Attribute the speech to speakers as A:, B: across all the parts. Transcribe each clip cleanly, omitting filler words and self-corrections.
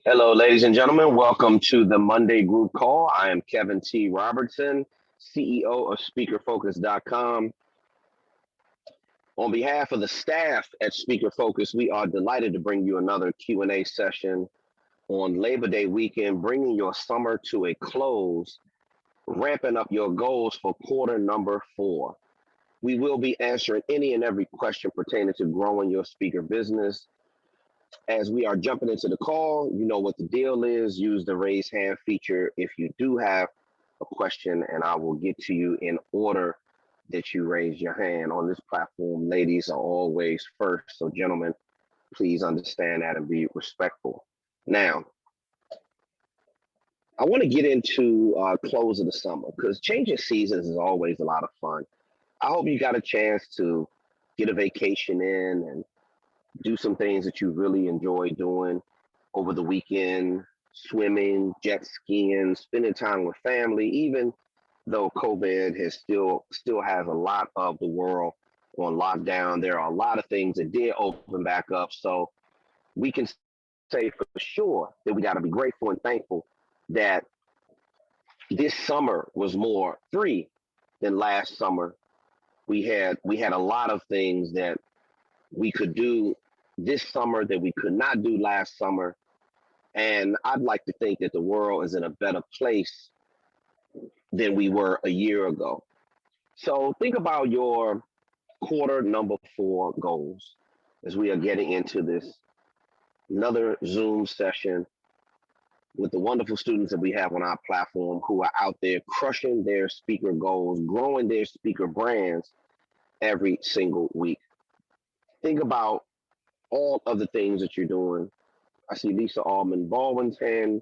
A: Hello, ladies and gentlemen. Welcome to the Monday group call. I am Kevin T. Robertson, CEO of SpeakerFocus.com. On behalf of the staff at Speaker Focus, we are delighted to bring you another Q&A session on Labor Day weekend, bringing your summer to a close, ramping up your goals for quarter number 4. We will be answering any and every question pertaining to growing your speaker business. As we are jumping into the call, you know what the deal is. Use the raise hand feature if you do have a question, and I will get to you in order that you raise your hand. On this platform, ladies are always first. So, gentlemen, please understand that and be respectful. Now, I want to get into close of the summer because changing seasons is always a lot of fun. I hope you got a chance to get a vacation in and do some things that you really enjoy doing over the weekend, swimming, jet skiing, spending time with family, even though COVID has still has a lot of the world on lockdown. There are a lot of things that did open back up. So we can say for sure that we got to be grateful and thankful that this summer was more free than last summer. We had a lot of things that we could do this summer that we could not do last summer. And I'd like to think that the world is in a better place than we were a year ago. So think about your quarter number 4 goals as we are getting into this another Zoom session with the wonderful students that we have on our platform who are out there crushing their speaker goals, growing their speaker brands every single week. Think about all of the things that you're doing. I see Lisa Allman Baldwin's hand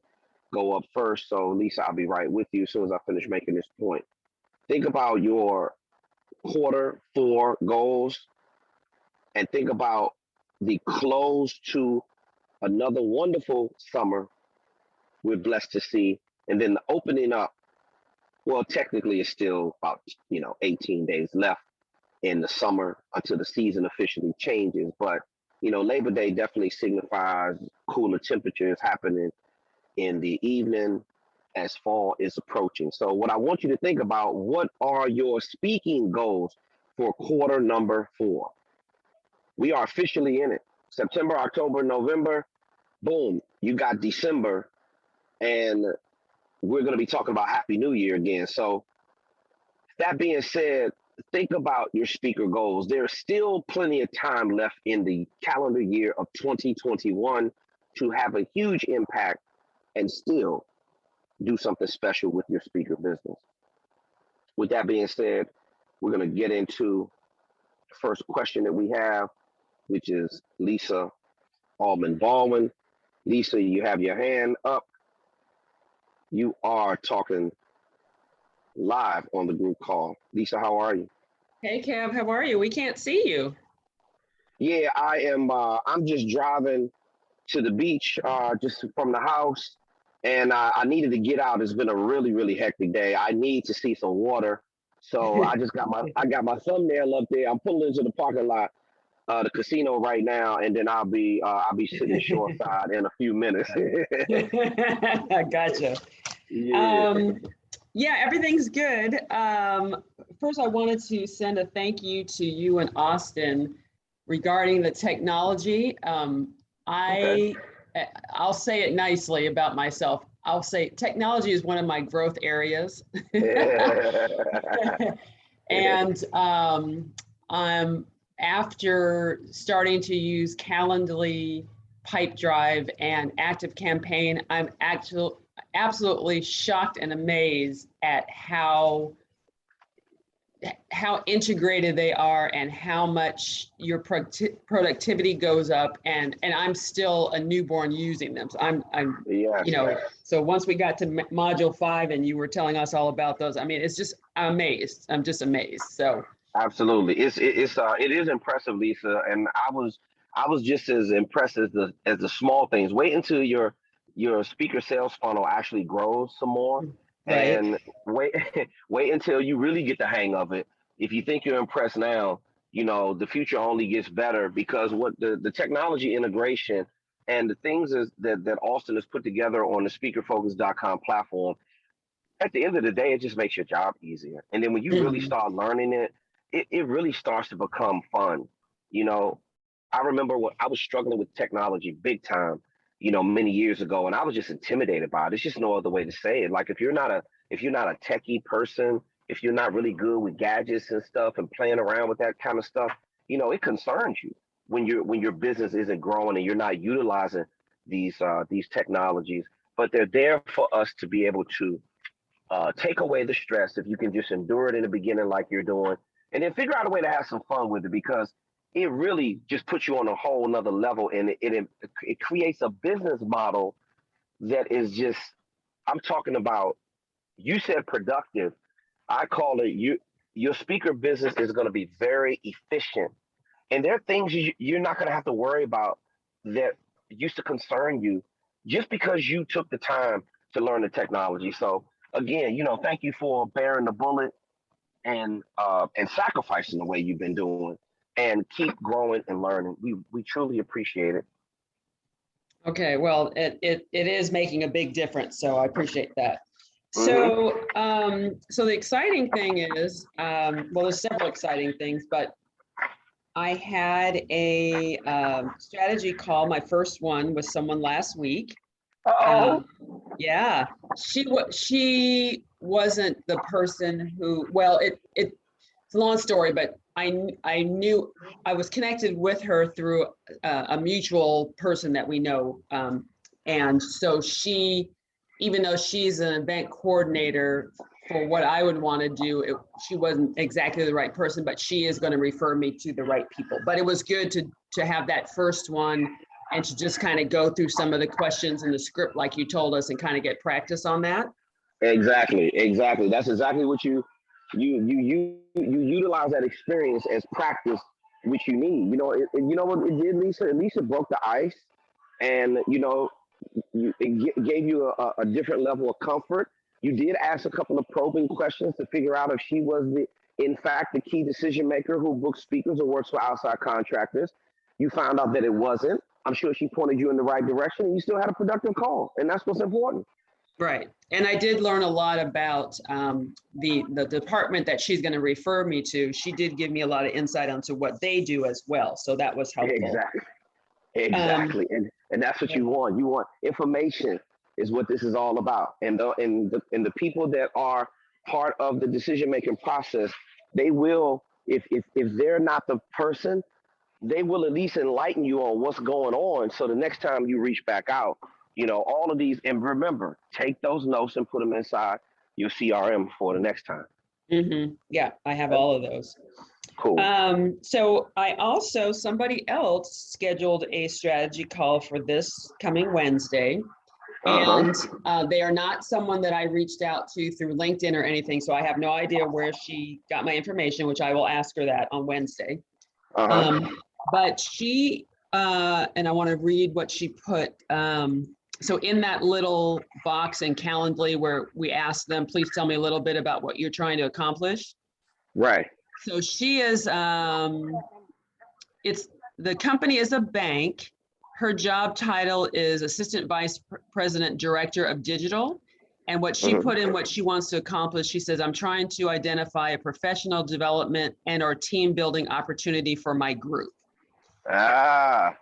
A: go up first. So Lisa, I'll be right with you as soon as I finish making this point. Think about your quarter 4 goals and think about the close to another wonderful summer we're blessed to see. And then the opening up, well, technically it's still about 18 days left in the summer until the season officially changes. But Labor Day definitely signifies cooler temperatures happening in the evening as fall is approaching. So what I want you to think about, what are your speaking goals for quarter number 4? We are officially in it. September, October, November, boom, you got December, and we're going to be talking about Happy New Year again. So that being said, think about your speaker goals. There's still plenty of time left in the calendar year of 2021 to have a huge impact and still do something special with your speaker business. With that being said, we're going to get into the first question that we have, which is Lisa Allman Baldwin. Lisa, you have your hand up. You are talking live on the group call. Lisa, how are you?
B: Hey, Kev, how are you? We can't see you.
A: Yeah, I am. I'm just driving to the beach, just from the house, and I needed to get out. It's been a really, really hectic day. I need to see some water, so I got my thumbnail up there. I'm pulling into the parking lot, the casino right now, and then I'll be sitting shoreside in a few minutes.
B: Gotcha.
A: Yeah.
B: Yeah, everything's good. First, I wanted to send a thank you to you and Austin regarding the technology. I'll say it nicely about myself. I'll say technology is one of my growth areas. And I'm after starting to use Calendly, Pipedrive, and ActiveCampaign, I'm absolutely shocked and amazed at how integrated they are and how much your productivity goes up. And I'm still a newborn using them. So I'm
A: Yes.
B: so once we got to module 5 and you were telling us all about those, I mean, it's just, I'm amazed. I'm just amazed. So
A: Absolutely, it is impressive, Lisa, and I was just as impressed as the small things. Wait until your speaker sales funnel actually grows some more,
B: right.
A: and wait wait until you really get the hang of it. If you think you're impressed now, the future only gets better because what the technology integration And the things is that Austin has put together on the speakerfocus.com platform, at the end of the day, it just makes your job easier. And then when you really
B: Mhm.
A: start learning it, it really starts to become fun. You know, I remember when I was struggling with technology big time, many years ago, and I was just intimidated by it. It's just no other way to say it. Like if you're not a techie person, if you're not really good with gadgets and stuff and playing around with that kind of stuff, it concerns you when your business isn't growing and you're not utilizing these technologies. But they're there for us to be able to take away the stress if you can just endure it in the beginning like you're doing, and then figure out a way to have some fun with it, because it really just puts you on a whole nother level, and it creates a business model that is just, I'm talking about, you said productive. I call it, your speaker business is going to be very efficient, and there are things you're not going to have to worry about that used to concern you just because you took the time to learn the technology. So again, thank you for bearing the bullet and sacrificing the way you've been doing, and keep growing and learning. We truly appreciate it.
B: Okay, well, it is making a big difference, so I appreciate that.
A: Hmm.
B: So the exciting thing is, well, there's several exciting things, but I had a strategy call, my first one, with someone last week.
A: Uh-oh.
B: Um, yeah, she wasn't the person who, well, it's a long story, but I knew I was connected with her through a mutual person that we know. And so even though she's an event coordinator for what I would want to do, she wasn't exactly the right person, but she is going to refer me to the right people. But it was good to have that first one and to just kind of go through some of the questions in the script like you told us and kind of get practice on that.
A: Exactly. That's exactly what you utilize that experience as practice, which you need. You know what it did, Lisa? At least it broke the ice, and it gave you a different level of comfort. You did ask a couple of probing questions to figure out if she was in fact, the key decision maker who books speakers or works for outside contractors. You found out that it wasn't. I'm sure she pointed you in the right direction, and you still had a productive call, and that's what's important.
B: Right. And I did learn a lot about the department that she's going to refer me to. She did give me a lot of insight onto what they do as well. So that was helpful.
A: Exactly.
B: Um,
A: Exactly. And that's what you want. You want information is what this is all about. And the people that are part of the decision making process, they will, if they're not the person, they will at least enlighten you on what's going on. So the next time you reach back out, all of these, and remember, take those notes and put them inside your CRM for the next time.
B: yeah, I have all of those.
A: Cool.
B: So somebody else scheduled a strategy call for this coming Wednesday. And they are not someone that I reached out to through LinkedIn or anything. So I have no idea where she got my information, which I will ask her that on Wednesday. But she, and I want to read what she put. So in that little box in Calendly where we asked them, please tell me a little bit about what you're trying to accomplish.
A: Right.
B: So she is, the company is a bank. Her job title is Assistant Vice President, Director of Digital. And what she put in what she wants to accomplish, she says, I'm trying to identify a professional development and or team building opportunity for my group.
A: Look at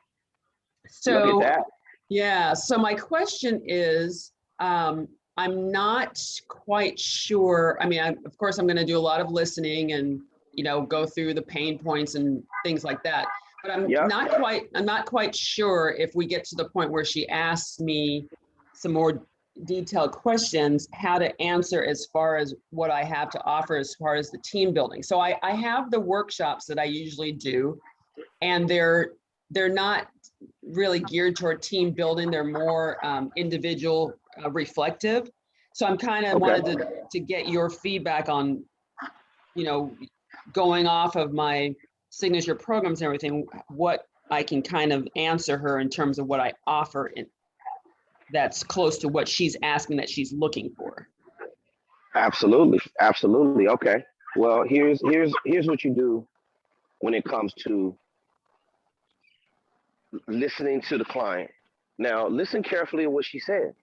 B: So,
A: that.
B: yeah, so my question is, I'm not quite sure. I mean, of course, I'm going to do a lot of listening and, go through the pain points and things like that. But I'm not quite sure if we get to the point where she asks me some more detailed questions, how to answer as far as what I have to offer as far as the team building. So I have the workshops that I usually do, and they're not really geared toward team building. They're more individual reflective. So I'm kind of wanted to get your feedback on, going off of my signature programs and everything, what I can kind of answer her in terms of what I offer that's close to what she's asking, that she's looking for.
A: Absolutely. Okay. Well, here's what you do when it comes to listening to the client. Now, listen carefully to what she said.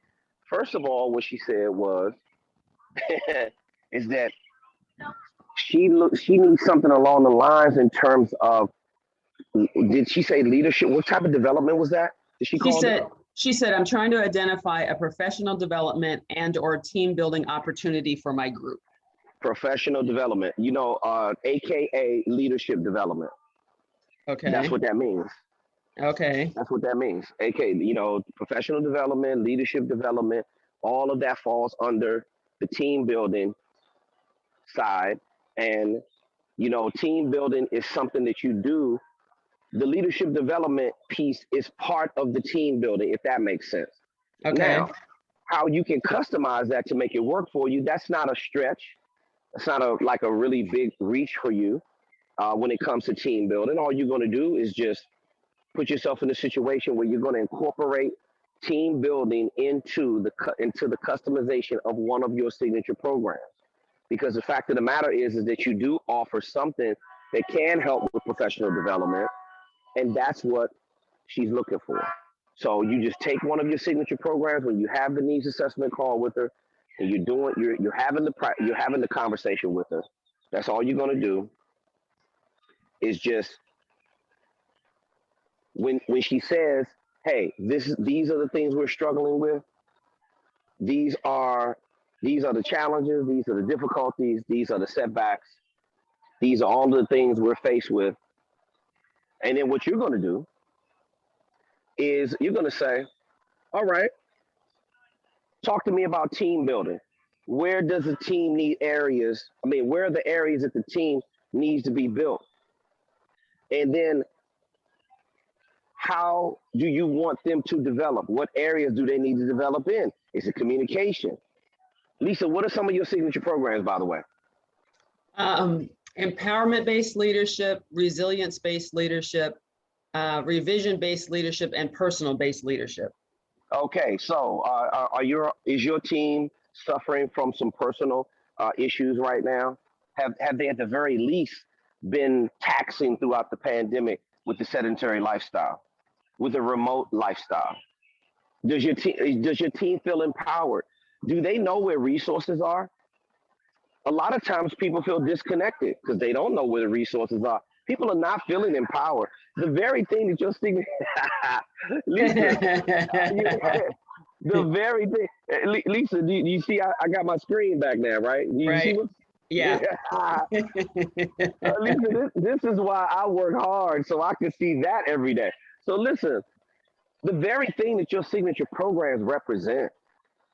A: First of all, what she said was, is that she needs something along the lines in terms of, did she say leadership? What type of development was that? Did she
B: She
A: call it
B: said, she said, I'm trying to identify a professional development and or team building opportunity for my group.
A: professional development? AKA leadership development. That's
B: Okay.
A: what that means.
B: Okay.
A: That's what that means. AKA, professional development, leadership development, all of that falls under the team building side. And, team building is something that you do. The leadership development piece is part of the team building, if that makes sense.
B: Okay.
A: Now, how you can customize that to make it work for you, that's not a stretch. It's not like a really big reach for you when it comes to team building. All you're going to do is just put yourself in a situation where you're going to incorporate team building into the customization of one of your signature programs. Because the fact of the matter is that you do offer something that can help with professional development, and that's what she's looking for. So you just take one of your signature programs when you have the needs assessment call with her, and you're having the conversation with her. That's all you're gonna do is just when she says, "Hey, these are the things we're struggling with. These are these are the challenges. These are the difficulties. These are the setbacks. These are all the things we're faced with." And then what you're gonna do is you're gonna say, "All right, talk to me about team building. Where does the team need areas? I mean, where are the areas that the team needs to be built? And then how do you want them to develop? What areas do they need to develop in? Is it communication? Lisa, what are some of your signature programs, by the way?
B: Empowerment-based leadership, resilience-based leadership, revision-based leadership, and personal-based leadership.
A: Okay, so is your team suffering from some personal issues right now? Have they at the very least been taxing throughout the pandemic with the sedentary lifestyle, with the remote lifestyle? Does your team feel empowered? Do they know where resources are? A lot of times people feel disconnected because they don't know where the resources are. People are not feeling empowered. The very thing that you're speaking, Lisa, you, the very thing, Lisa, do you see? I got my screen back now, right? Do you see
B: Right.
A: what?
B: Yeah.
A: Yeah. Lisa, this is why I work hard so I can see that every day. So listen, the very thing that your signature programs represent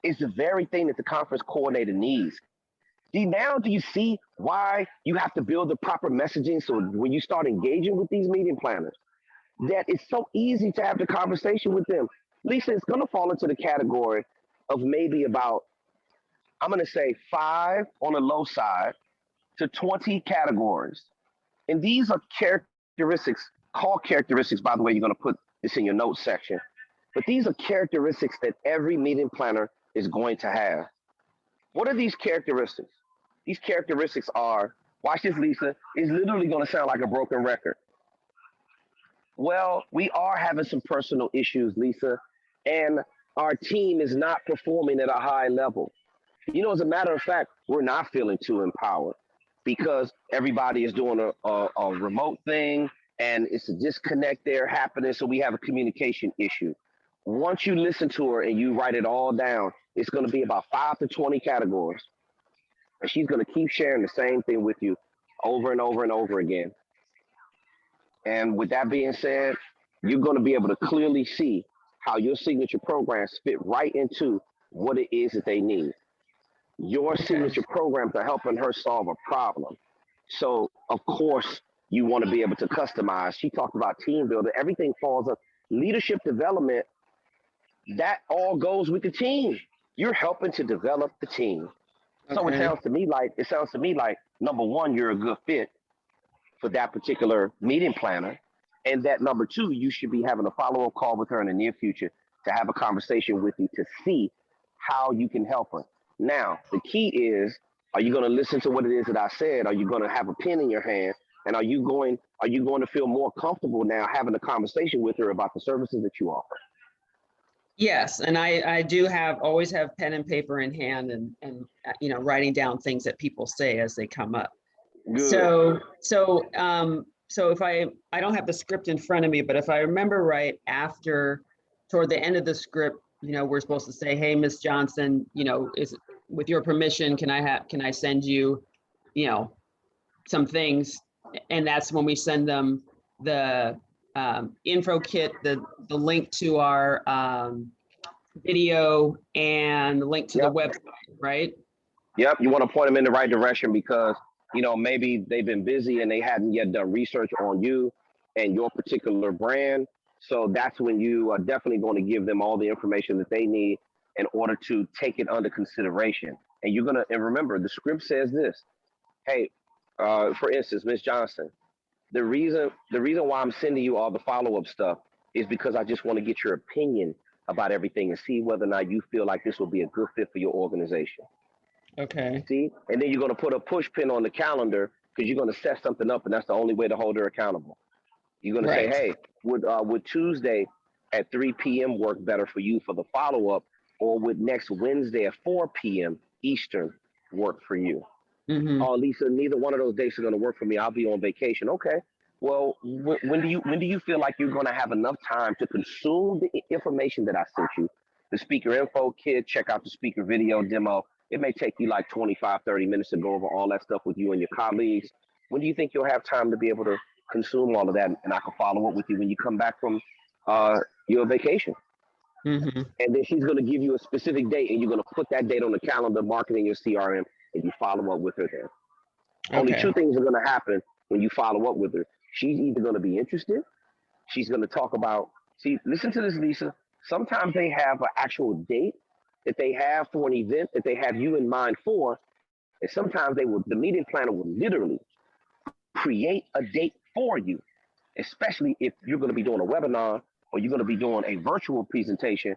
A: is the very thing that the conference coordinator needs. Now do you see why you have to build the proper messaging so when you start engaging with these meeting planners, that it's so easy to have the conversation with them. Lisa, it's going to fall into the category of maybe about, I'm going to say 5 on the low side to 20 categories. And these are characteristics, call characteristics, by the way, you're going to put this in your notes section. But these are characteristics that every meeting planner is going to have. What are these characteristics? These characteristics are, watch this, Lisa, it's literally going to sound like a broken record. Well, we are having some personal issues, Lisa, and our team is not performing at a high level. As a matter of fact, we're not feeling too empowered because everybody is doing a remote thing and it's a disconnect there happening. So we have a communication issue. Once you listen to her and you write it all down, it's going to be about 5 to 20 categories. And she's going to keep sharing the same thing with you over and over and over again. And with that being said, you're going to be able to clearly see how your signature programs fit right into what it is that they need. Your
B: Okay.
A: signature programs are helping her solve a problem. So, of course, you want to be able to customize. She talked about team building. Everything falls up. Leadership development, that all goes with the team. You're helping to develop the team. So
B: Okay.
A: it sounds to me like number one, you're a good fit for that particular meeting planner. And that number two, you should be having a follow-up call with her in the near future to have a conversation with you to see how you can help her. Now, the key is, are you going to listen to what it is that I said? Are you going to have a pen in your hand? And are you going to feel more comfortable now having a conversation with her about the services that you offer?
B: Yes, and I do always have pen and paper in hand and writing down things that people say as they come up.
A: Good.
B: So if I don't have the script in front of me, but if I remember right, toward the end of the script, we're supposed to say, hey, Miss Johnson, is with your permission, can I send you, some things? And that's when we send them the info kit, the link to our video and the link to the
A: Yep.
B: website, right?
A: Yep. You want to point them in the right direction because, maybe they've been busy and they hadn't yet done research on you and your particular brand. So that's when you are definitely going to give them all the information that they need in order to take it under consideration. And and remember, the script says this. Hey, for instance, Miss Johnson, the reason why I'm sending you all the follow-up stuff is because I just want to get your opinion about everything and see whether or not you feel like this will be a good fit for your organization.
B: Okay.
A: See? And then you're going to put a push pin on the calendar because you're going to set something up, and that's the only way to hold her accountable. You're going to say,
B: Right.
A: hey, would Tuesday at 3 p.m. work better for you for the follow-up, or would next Wednesday at 4 p.m. Eastern work for you?
B: Mm-hmm.
A: Oh, Lisa, neither one of those days are going to work for me. I'll be on vacation. Okay. Well, when do you feel like you're going to have enough time to consume the information that I sent you? The speaker info kit, check out the speaker video demo. It may take you like 25, 30 minutes to go over all that stuff with you and your colleagues. When do you think you'll have time to be able to consume all of that? And I can follow up with you when you come back from your vacation.
B: Mm-hmm.
A: And then she's going to give you a specific date, and you're going to put that date on the calendar, mark it in your CRM, and you follow up with her then. Only
B: Okay.
A: two things are going to happen when you follow up with her. She's either going to be interested. She's going to talk about, see, listen to this, Lisa. Sometimes they have an actual date that they have for an event that they have you in mind for. And sometimes the meeting planner will literally create a date for you, especially if you're going to be doing a webinar or you're going to be doing a virtual presentation.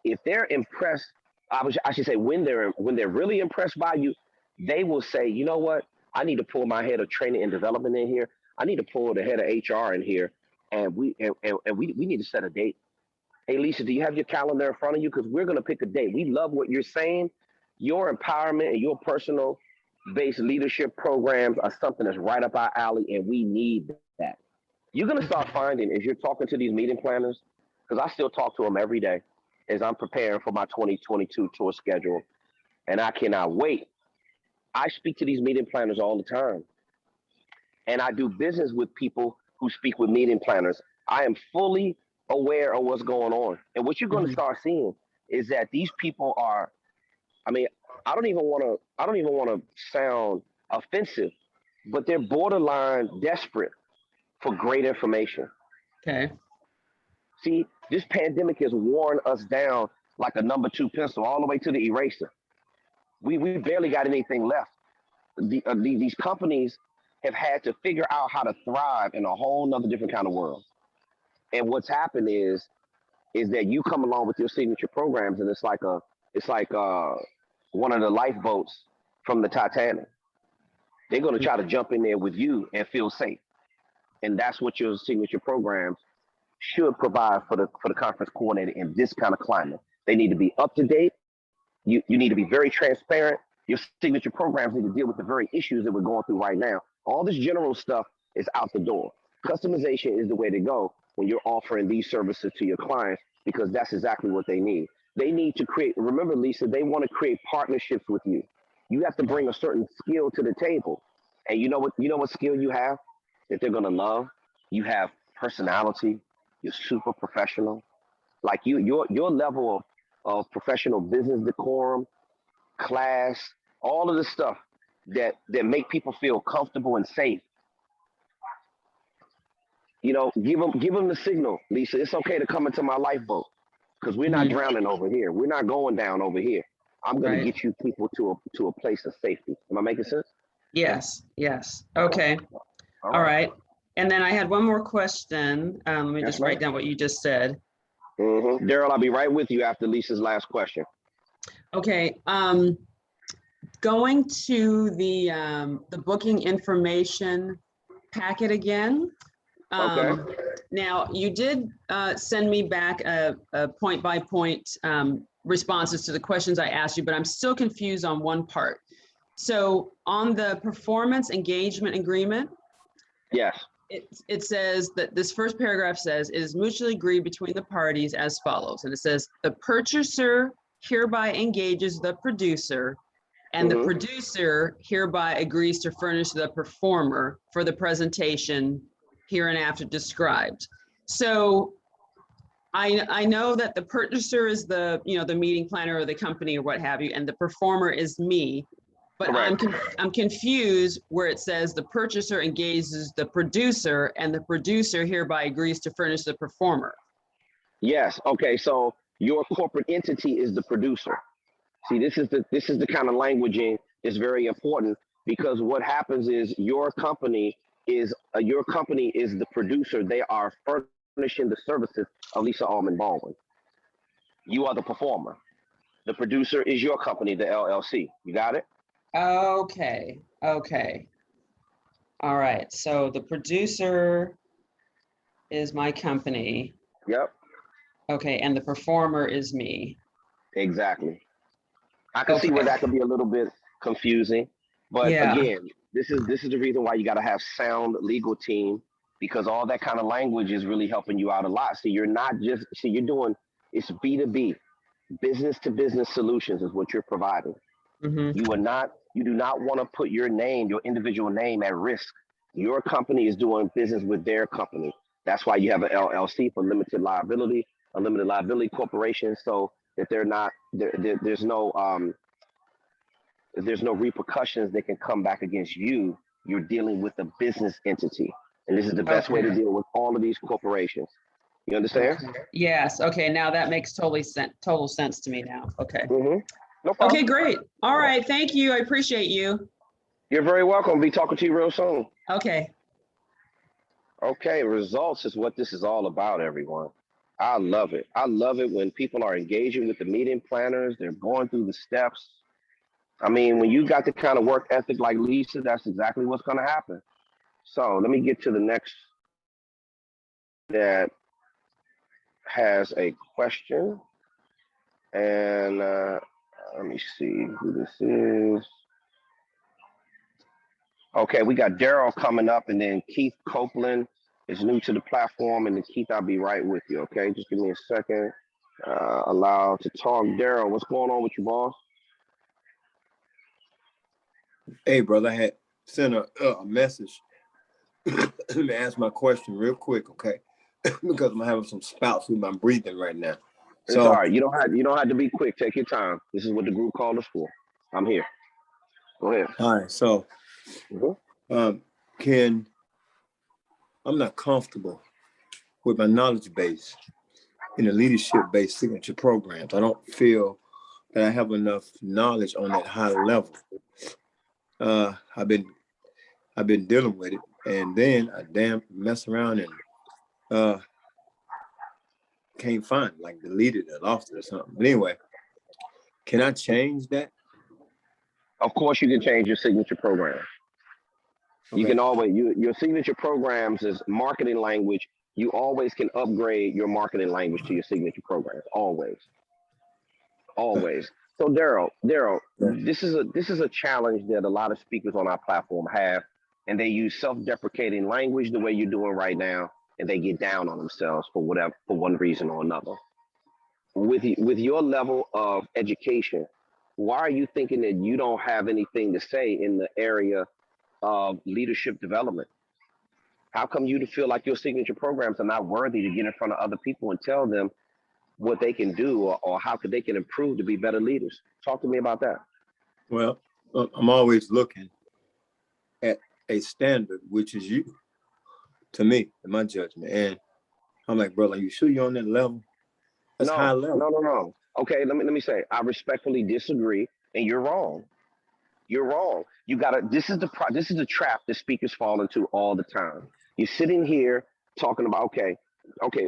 A: If they're impressed, I should say when they're really impressed by you, they will say, you know what? I need to pull my head of training and development in here. I need to pull the head of HR in here, and we need to set a date. Hey, Lisa, do you have your calendar in front of you? Because we're going to pick a date. We love what you're saying. Your empowerment and your personal based leadership programs are something that's right up our alley, and we need that. You're going to start finding as you're talking to these meeting planners, because I still talk to them every day as I'm preparing for my 2022 tour schedule, and I cannot wait. I speak to these meeting planners all the time, and I do business with people who speak with meeting planners. I am fully aware of what's going on. And what you're going to
B: Mm-hmm.
A: start seeing is that these people are, I mean, I don't even want to sound offensive, but they're borderline desperate for great information.
B: Okay.
A: See, this pandemic has worn us down like a number two pencil all the way to the eraser. We barely got anything left. These companies have had to figure out how to thrive in a whole nother different kind of world. And what's happened is that you come along with your signature programs, and it's like one of the lifeboats from the Titanic. They're going to try to jump in there with you and feel safe, and that's what your signature programs should provide for the conference coordinator in this kind of climate. They need to be up to date. You need to be very transparent. Your signature programs need to deal with the very issues that we're going through right now. All this general stuff is out the door. Customization is the way to go when you're offering these services to your clients because that's exactly what they need. They need to create, remember, Lisa, they want to create partnerships with you. You have to bring a certain skill to the table. And you know what skill you have that they're gonna love? You have personality, you're super professional. Like your level of professional business decorum, class, all of the stuff that make people feel comfortable and safe. Give them the signal, Lisa. It's okay to come into my lifeboat because we're not
B: Mm-hmm.
A: drowning over here. We're not going down over here. I'm gonna
B: Right.
A: get you people to a place of safety. Am I making sense?
B: Yes. Yes. Okay.
A: All
B: All
A: right.
B: right. And then I had one more question. Let me
A: Yes,
B: just
A: ma'am.
B: write down what you just said.
A: Daryl, I'll be right with you after Lisa's last question.
B: Okay. Going to the booking information packet again.
A: Okay.
B: Now, you did send me back a point-by-point responses to the questions I asked you, but I'm still confused on one part. So on the performance engagement agreement,
A: Yes.
B: it says that this first paragraph says, it is mutually agreed between the parties as follows. And it says, the purchaser hereby engages the producer, and the producer hereby agrees to furnish the performer for the presentation hereinafter described. So I know that the purchaser is the, the meeting planner or the company or what have you, and the performer is me. But I'm confused where it says the purchaser engages the producer and the producer hereby agrees to furnish the performer.
A: Yes. Okay. So your corporate entity is the producer. See, this is the kind of languaging that's very important, because what happens is your company is the producer. They are furnishing the services of Lisa Almond Baldwin. You are the performer. The producer is your company, the LLC. You got it?
B: Okay. Okay. All right. So the producer is my company.
A: Yep.
B: Okay. And the performer is me.
A: Exactly. I can see where that could be a little bit confusing, but again, this is the reason why you got to have sound legal team, because all that kind of language is really helping you out a lot. So you're not just you're doing, it's B2B, business to business solutions is what you're providing. You do not want to put your name, your individual name, at risk. Your company is doing business with their company. That's why you have an LLC for limited liability, a limited liability corporation, so that there's no repercussions that can come back against you. You're dealing with a business entity, and this is the best way to deal with all of these corporations. You understand?
B: Okay. Yes. Okay. Now that makes total sense to me now. Okay.
A: No problem.
B: Okay, great. All right. Thank you. I appreciate you.
A: You're very welcome. I'll be talking to you real soon.
B: Okay.
A: Okay. Results is what this is all about, everyone. I love it. I love it when people are engaging with the meeting planners. They're going through the steps. I mean, when you got the kind of work ethic like Lisa, that's exactly what's going to happen. So let me get to the next that has a question. And let me see who this is. Okay, we got Daryl coming up, and then Keith Copeland is new to the platform. And then Keith, I'll be right with you, okay? Just give me a second. Allow to talk. Daryl, what's going on with you, boss?
C: Hey, brother, I had sent a message. Let me ask my question real quick, okay? Because I'm having some spouts with my breathing right now.
A: It's all right. You don't have to be quick. Take your time. This is what the group called us for. I'm here. Go ahead.
C: All right. So, I'm not comfortable with my knowledge base in the leadership-based signature programs. I don't feel that I have enough knowledge on that high level. I've been dealing with it, and then I mess around and can't find it, like deleted it, lost it or something. But anyway, can I change that?
A: Of course, you can change your signature program. Okay. You can always your signature programs is marketing language. You always can upgrade your marketing language to your signature programs. Always. So Daryl, this is a challenge that a lot of speakers on our platform have, and they use self-deprecating language the way you're doing right now, and they get down on themselves for one reason or another. With your level of education, why are you thinking that you don't have anything to say in the area of leadership development? How come you feel like your signature programs are not worthy to get in front of other people and tell them what they can do or how they can improve to be better leaders? Talk to me about that.
C: Well, I'm always looking at a standard, which is you, to me, in my judgment. And I'm like, brother, are you sure you're on that level? That's high level.
A: No. Okay, let me say, I respectfully disagree, and you're wrong. You're wrong. This is the trap that speakers fall into all the time. You're sitting here talking about, okay,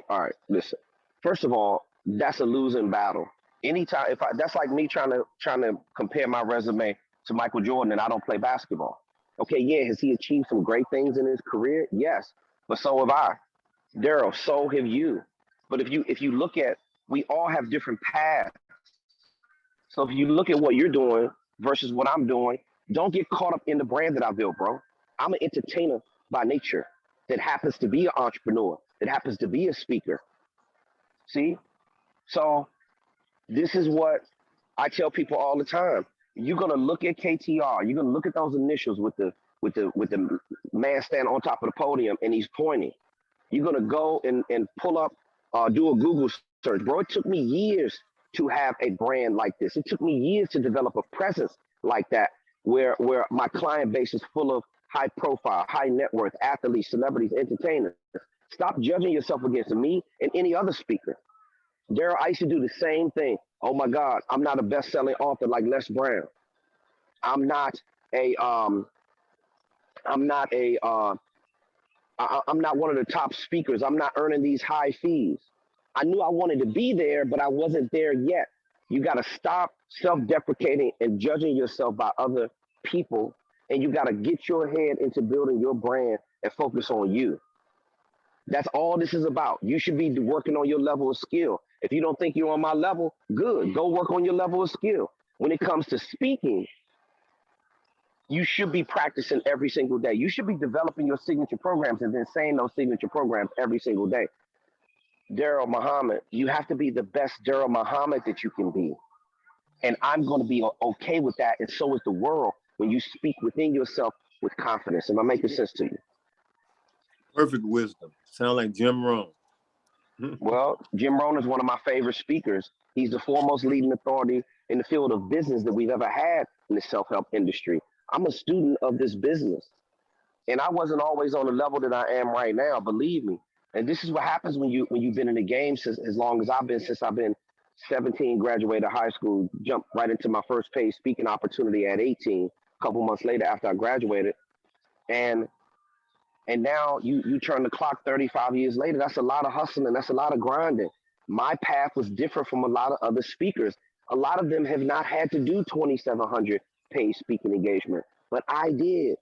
A: all right, listen. First of all, that's a losing battle. Anytime, that's like me trying to compare my resume to Michael Jordan and I don't play basketball. Okay, yeah, has he achieved some great things in his career? Yes. but so have I. Daryl, so have you. But if you look at, we all have different paths. So if you look at what you're doing versus what I'm doing, don't get caught up in the brand that I built, bro. I'm an entertainer by nature that happens to be an entrepreneur, that happens to be a speaker. See? So this is what I tell people all the time. You're gonna look at KTR. You're gonna look at those initials with the man standing on top of the podium and he's pointing. You're gonna go and pull up, do a Google search, bro. It took me years to have a brand like this. It took me years to develop a presence like that, where my client base is full of high profile, high net worth athletes, celebrities, entertainers. Stop judging yourself against me and any other speaker. Daryl, I used to do the same thing. Oh my God, I'm not a best-selling author like Les Brown. I'm not a I'm not a I'm not one of the top speakers. I'm not earning these high fees. I knew I wanted to be there, but I wasn't there yet. You got to stop self-deprecating and judging yourself by other people, and you got to get your head into building your brand and focus on you. That's all this is about. You should be working on your level of skill. If you don't think you're on my level, good. Go work on your level of skill. When it comes to speaking, you should be practicing every single day. You should be developing your signature programs and then saying those signature programs every single day. Daryl Muhammad, you have to be the best Daryl Muhammad that you can be. And I'm going to be okay with that. And so is the world when you speak within yourself with confidence. Am I making sense to you?
C: Perfect wisdom. Sound like Jim Rohn.
A: Well, Jim Rohn is one of my favorite speakers. He's the foremost leading authority in the field of business that we've ever had in the self-help industry. I'm a student of this business. And I wasn't always on the level that I am right now, believe me. And this is what happens when you've been in the game since as long as I've been, since I've been 17, graduated high school, jumped right into my first paid speaking opportunity at 18, a couple months later after I graduated. And now you turn the clock 35 years later. That's a lot of hustling. That's a lot of grinding. My path was different from a lot of other speakers. A lot of them have not had to do 2,700 paid speaking engagement, but I did.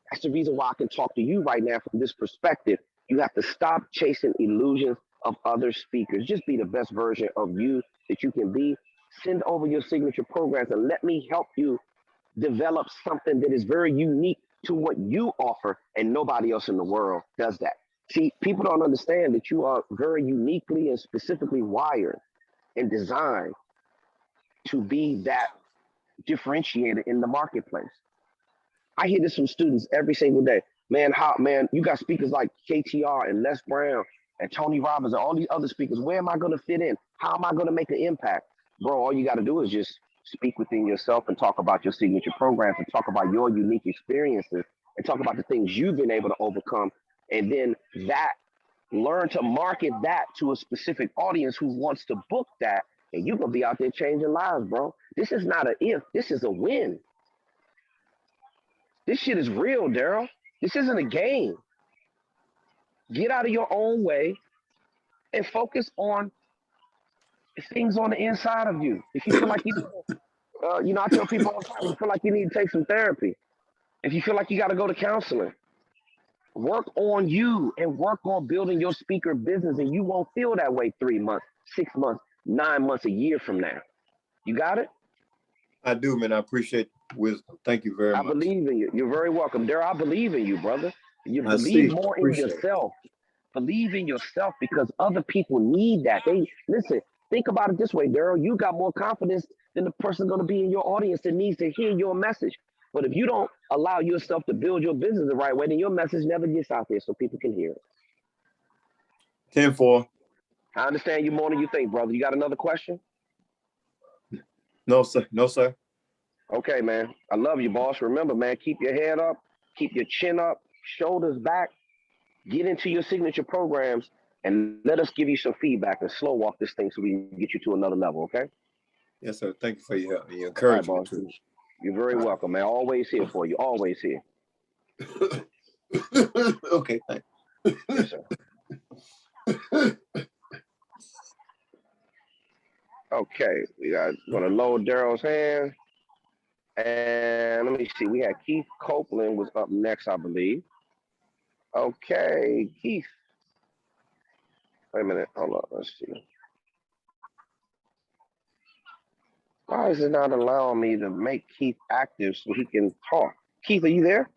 A: That's the reason why I can talk to you right now from this perspective. You have to stop chasing illusions of other speakers. Just be the best version of you that you can be. Send over your signature programs and let me help you develop something that is very unique to what you offer, and nobody else in the world does that. See, people don't understand that you are very uniquely and specifically wired and designed to be that differentiated in the marketplace. I hear this from students every single day. Man, you got speakers like KTR and Les Brown and Tony Robbins and all these other speakers. Where am I going to fit in? How am I going to make an impact? Bro, all you got to do is just speak within yourself and talk about your signature programs and talk about your unique experiences and talk about the things you've been able to overcome. And then learn to market that to a specific audience who wants to book that. And you're going to be out there changing lives, bro. This is not an if, this is a win. This shit is real, Daryl. This isn't a game. Get out of your own way and focus on things on the inside of you. If you feel like I tell people all the time, you feel like you need to take some therapy. If you feel like you got to go to counseling, work on you and work on building your speaker business, and you won't feel that way 3 months, 6 months, 9 months, a year from now. You got it?
C: I do, man. I appreciate wisdom. Thank you very much.
A: I believe in you. You're very welcome. Daryl, I believe in you, brother. You believe more in yourself. Believe in yourself because other people need that. Listen, think about it this way, Daryl. You got more confidence than the person going to be in your audience that needs to hear your message. But if you don't allow yourself to build your business the right way, then your message never gets out there so people can hear it.
C: 10-4.
A: I understand you more than you think, brother. You got another question?
C: No, sir. No, sir.
A: Okay, man. I love you, boss. Remember, man, keep your head up, keep your chin up, shoulders back, get into your signature programs, and let us give you some feedback and slow walk this thing so we can get you to another level, okay?
C: Yes, sir. Thank you for your help and your encouragement.
A: Right, you're very welcome, man. Always here for you. Always here.
C: Okay, thanks.
A: Yes, sir. Okay, we got going to load Daryl's hand. And let me see. We had Keith Copeland was up next, I believe. Okay, Keith. Wait a minute. Hold on. Let's see. Why is it not allowing me to make Keith active so he can talk? Keith, are you there?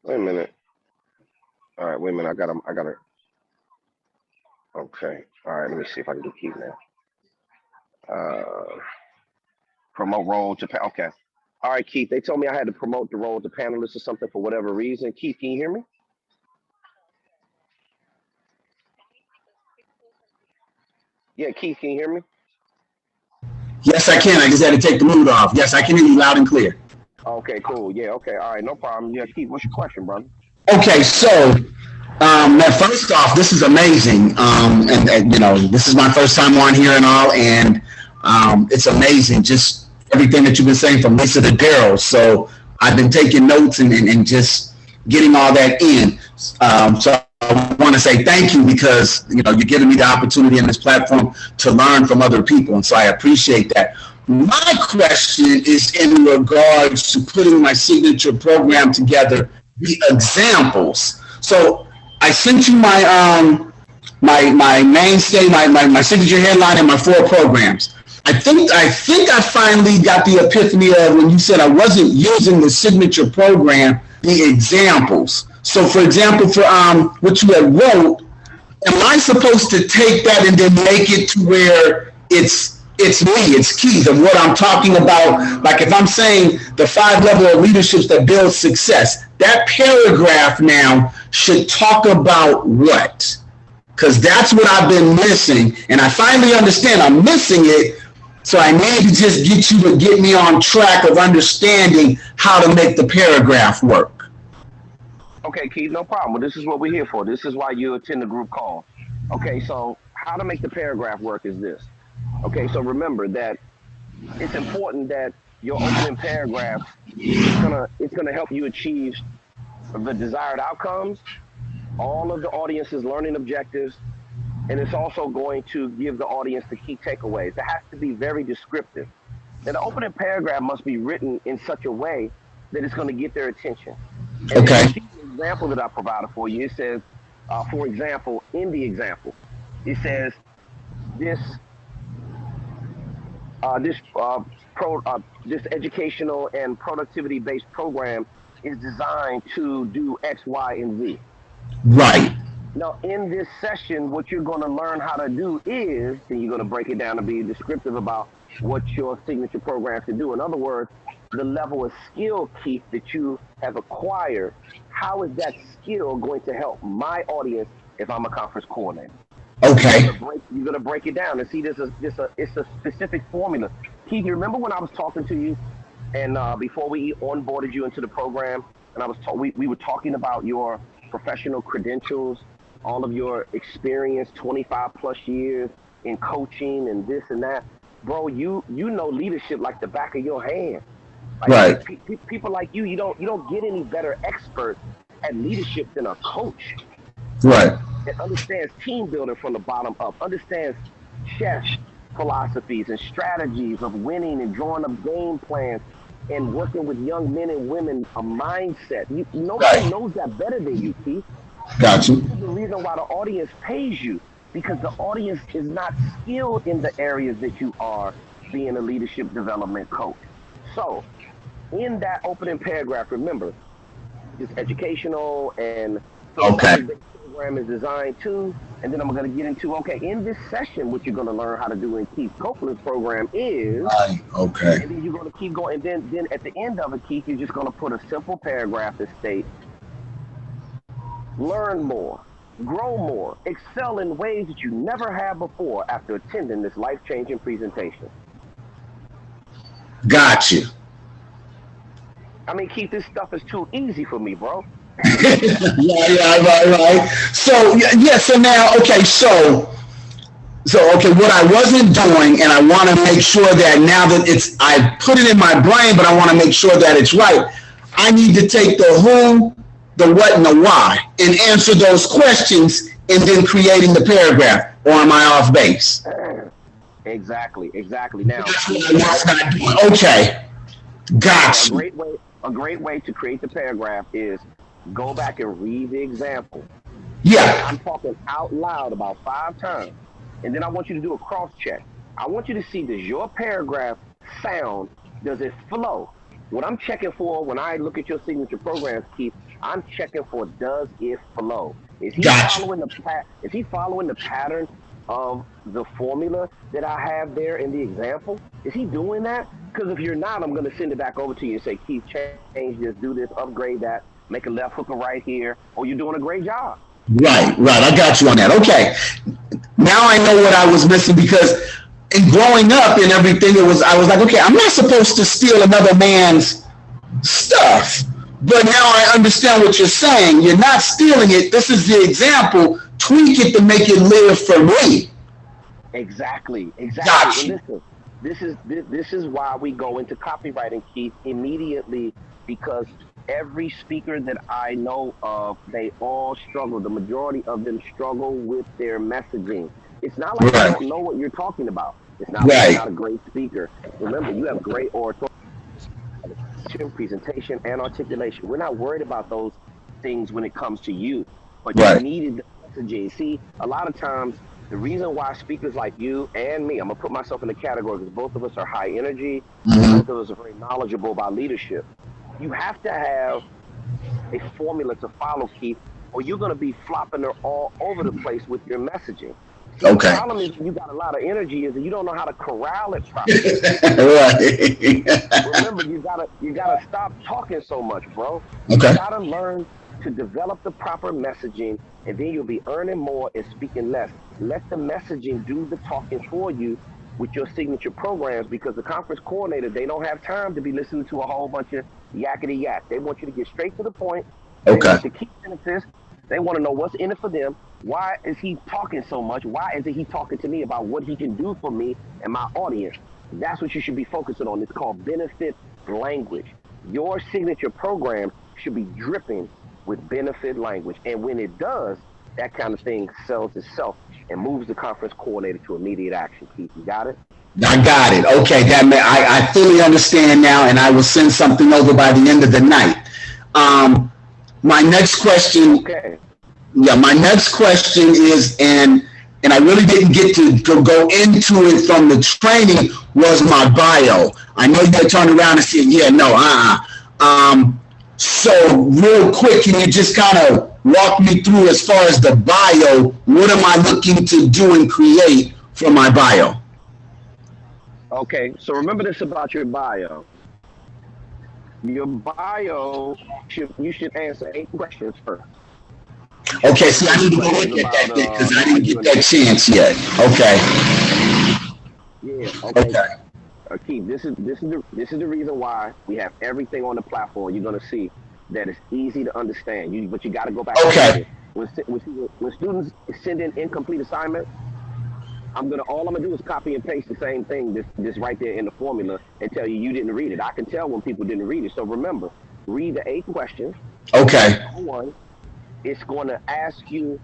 A: Wait a minute. All right, wait a minute. I got him. Okay. All right, let me see if I can do Keith now. Promote role to okay. All right, Keith. They told me I had to promote the role to panelists or something for whatever reason. Keith, can you hear me? Yeah, Keith, can you hear me?
D: Yes, I can. I just had to take the mute off. Yes, I can hear you loud and clear.
A: Okay, cool. Yeah, okay. All right, no problem. Yeah, Keith, what's your question, brother?
D: Okay, so now first off, this is amazing. And you know, this is my first time on here and all, and it's amazing. Just everything that you've been saying from Lisa to Daryl. So I've been taking notes and just getting all that in. So I want to say thank you because, you know, you're giving me the opportunity in this platform to learn from other people. And so I appreciate that. My question is in regards to putting my signature program together, the examples. So I sent you my my mainstay, my signature headline and my 4 programs. I think I finally got the epiphany of when you said I wasn't using the signature program, the examples. So for example, for what you had wrote, am I supposed to take that and then make it to where it's me, it's keys of what I'm talking about? Like if I'm saying the 5 level of leaderships that build success, that paragraph now should talk about what? Because that's what I've been missing. And I finally understand I'm missing it. So I need to just get you to get me on track of understanding how to make the paragraph work.
A: Okay, Keith, no problem. Well, this is what we're here for. This is why you attend the group call. Okay, so how to make the paragraph work is this. Okay, so remember that it's important that your opening paragraph it's gonna help you achieve the desired outcomes, all of the audience's learning objectives, and it's also going to give the audience the key takeaways. It has to be very descriptive. And the opening paragraph must be written in such a way that it's going to get their attention. And
D: okay.
A: The example that I provided for you, it says, for example, in the example, it says this educational and productivity-based program is designed to do X, Y, and Z.
D: Right.
A: Now, in this session, what you're going to learn how to do is, and you're going to break it down to be descriptive about what your signature program can do. In other words, the level of skill, Keith, that you have acquired, how is that skill going to help my audience if I'm a conference coordinator?
D: Okay.
A: You're going to break it down and see it's a specific formula. Keith, you remember when I was talking to you and before we onboarded you into the program, and we were talking about your professional credentials, all of your experience, 25 plus years in coaching and this and that. Bro, you know leadership like the back of your hand. Like,
D: right.
A: People like you don't get any better expert at leadership than a coach.
D: Right.
A: That understands team building from the bottom up, understands chess philosophies and strategies of winning and drawing up game plans and working with young men and women, a mindset. Nobody knows that better than you, Keith.
D: Gotcha.
A: This is the reason why the audience pays you, because the audience is not skilled in the areas that you are being a leadership development coach. So in that opening paragraph, remember, it's educational and the program is designed to, and then I'm going to get into, in this session, what you're going to learn how to do in Keith Copeland's program is, and then you're going to keep going, and then at the end of it, Keith, you're just going to put a simple paragraph that states, learn more, grow more, excel in ways that you never have before after attending this life-changing presentation.
D: Gotcha.
A: I mean, Keith, this stuff is too easy for me, bro.
D: right. So so now, what I wasn't doing, and I want to make sure that now that I put it in my brain, but I want to make sure that it's right. I need to take the who, the what, and the why, and answer those questions, and then creating the paragraph. Or am I off base?
A: Exactly. Now,
D: okay, gotcha.
A: a great way to create the paragraph is go back and read the example.
D: Yeah.
A: I'm talking out loud about 5 times. And then I want you to do a cross check. I want you to see, does your paragraph sound, does it flow? What I'm checking for when I look at your signature programs, Keith, I'm checking for, does it flow? Is he
D: Gotcha.
A: following the pattern of the formula that I have there in the example? Is he doing that? Because if you're not, I'm going to send it back over to you and say, Keith, change this, do this, upgrade that, make a left hooker right here, or you're doing a great job.
D: Right. I got you on that. Okay. Now I know what I was missing, because in growing up and everything, I was like, okay, I'm not supposed to steal another man's stuff. But now I understand what you're saying. You're not stealing it. This is the example. Tweak it to make it live for me.
A: Exactly.
D: Gotcha.
A: And listen, this is why we go into copywriting, Keith, immediately, because every speaker that I know of, they all struggle. The majority of them struggle with their messaging. It's not like
D: Right.
A: you don't know what you're talking about. It's not like you're not a great speaker. Remember, you have great oratory, presentation, and articulation. We're not worried about those things when it comes to you, but you needed the messaging. See, a lot of times, the reason why speakers like you and me, I'm going to put myself in the category because both of us are high energy, both of us are very knowledgeable about leadership. You have to have a formula to follow, Keith, or you're going to be flopping her all over the place with your messaging. See, the problem is you got a lot of energy is that you don't know how to corral it properly. Remember, you gotta stop talking so much, bro. You gotta learn to develop the proper messaging, and then you'll be earning more and speaking less. Let the messaging do the talking for you with your signature programs, because the conference coordinator, they don't have time to be listening to a whole bunch of yakety yak. They want you to get straight to the point. They want the key sentences. They want to know what's in it for them. Why is he talking so much? Why isn't he talking to me about what he can do for me and my audience? That's what you should be focusing on. It's called benefit language. Your signature program should be dripping with benefit language. And when it does, that kind of thing sells itself and moves the conference coordinator to immediate action. Keith, you got it?
D: I got it. Okay, I fully understand now, and I will send something over by the end of the night. My next question.
A: Okay.
D: Yeah, my next question is, and I really didn't get to go into it from the training, was my bio. I know you turned around and said, yeah, no, so real quick, can you just kind of walk me through, as far as the bio, what am I looking to do and create for my bio?
A: Okay, so remember this about your bio. Your bio, you should answer 8 questions first.
D: Okay, so I need to go look at that because I didn't get that chance yet. Okay.
A: Yeah. Okay. Keith, this is the reason why we have everything on the platform. You're gonna see that it's easy to understand. But you got to go back.
D: Okay.
A: When students send in incomplete assignments, all I'm gonna do is copy and paste the same thing, this right there in the formula, and tell you didn't read it. I can tell when people didn't read it. So remember, read the 8 questions.
D: Okay.
A: One, it's going to ask you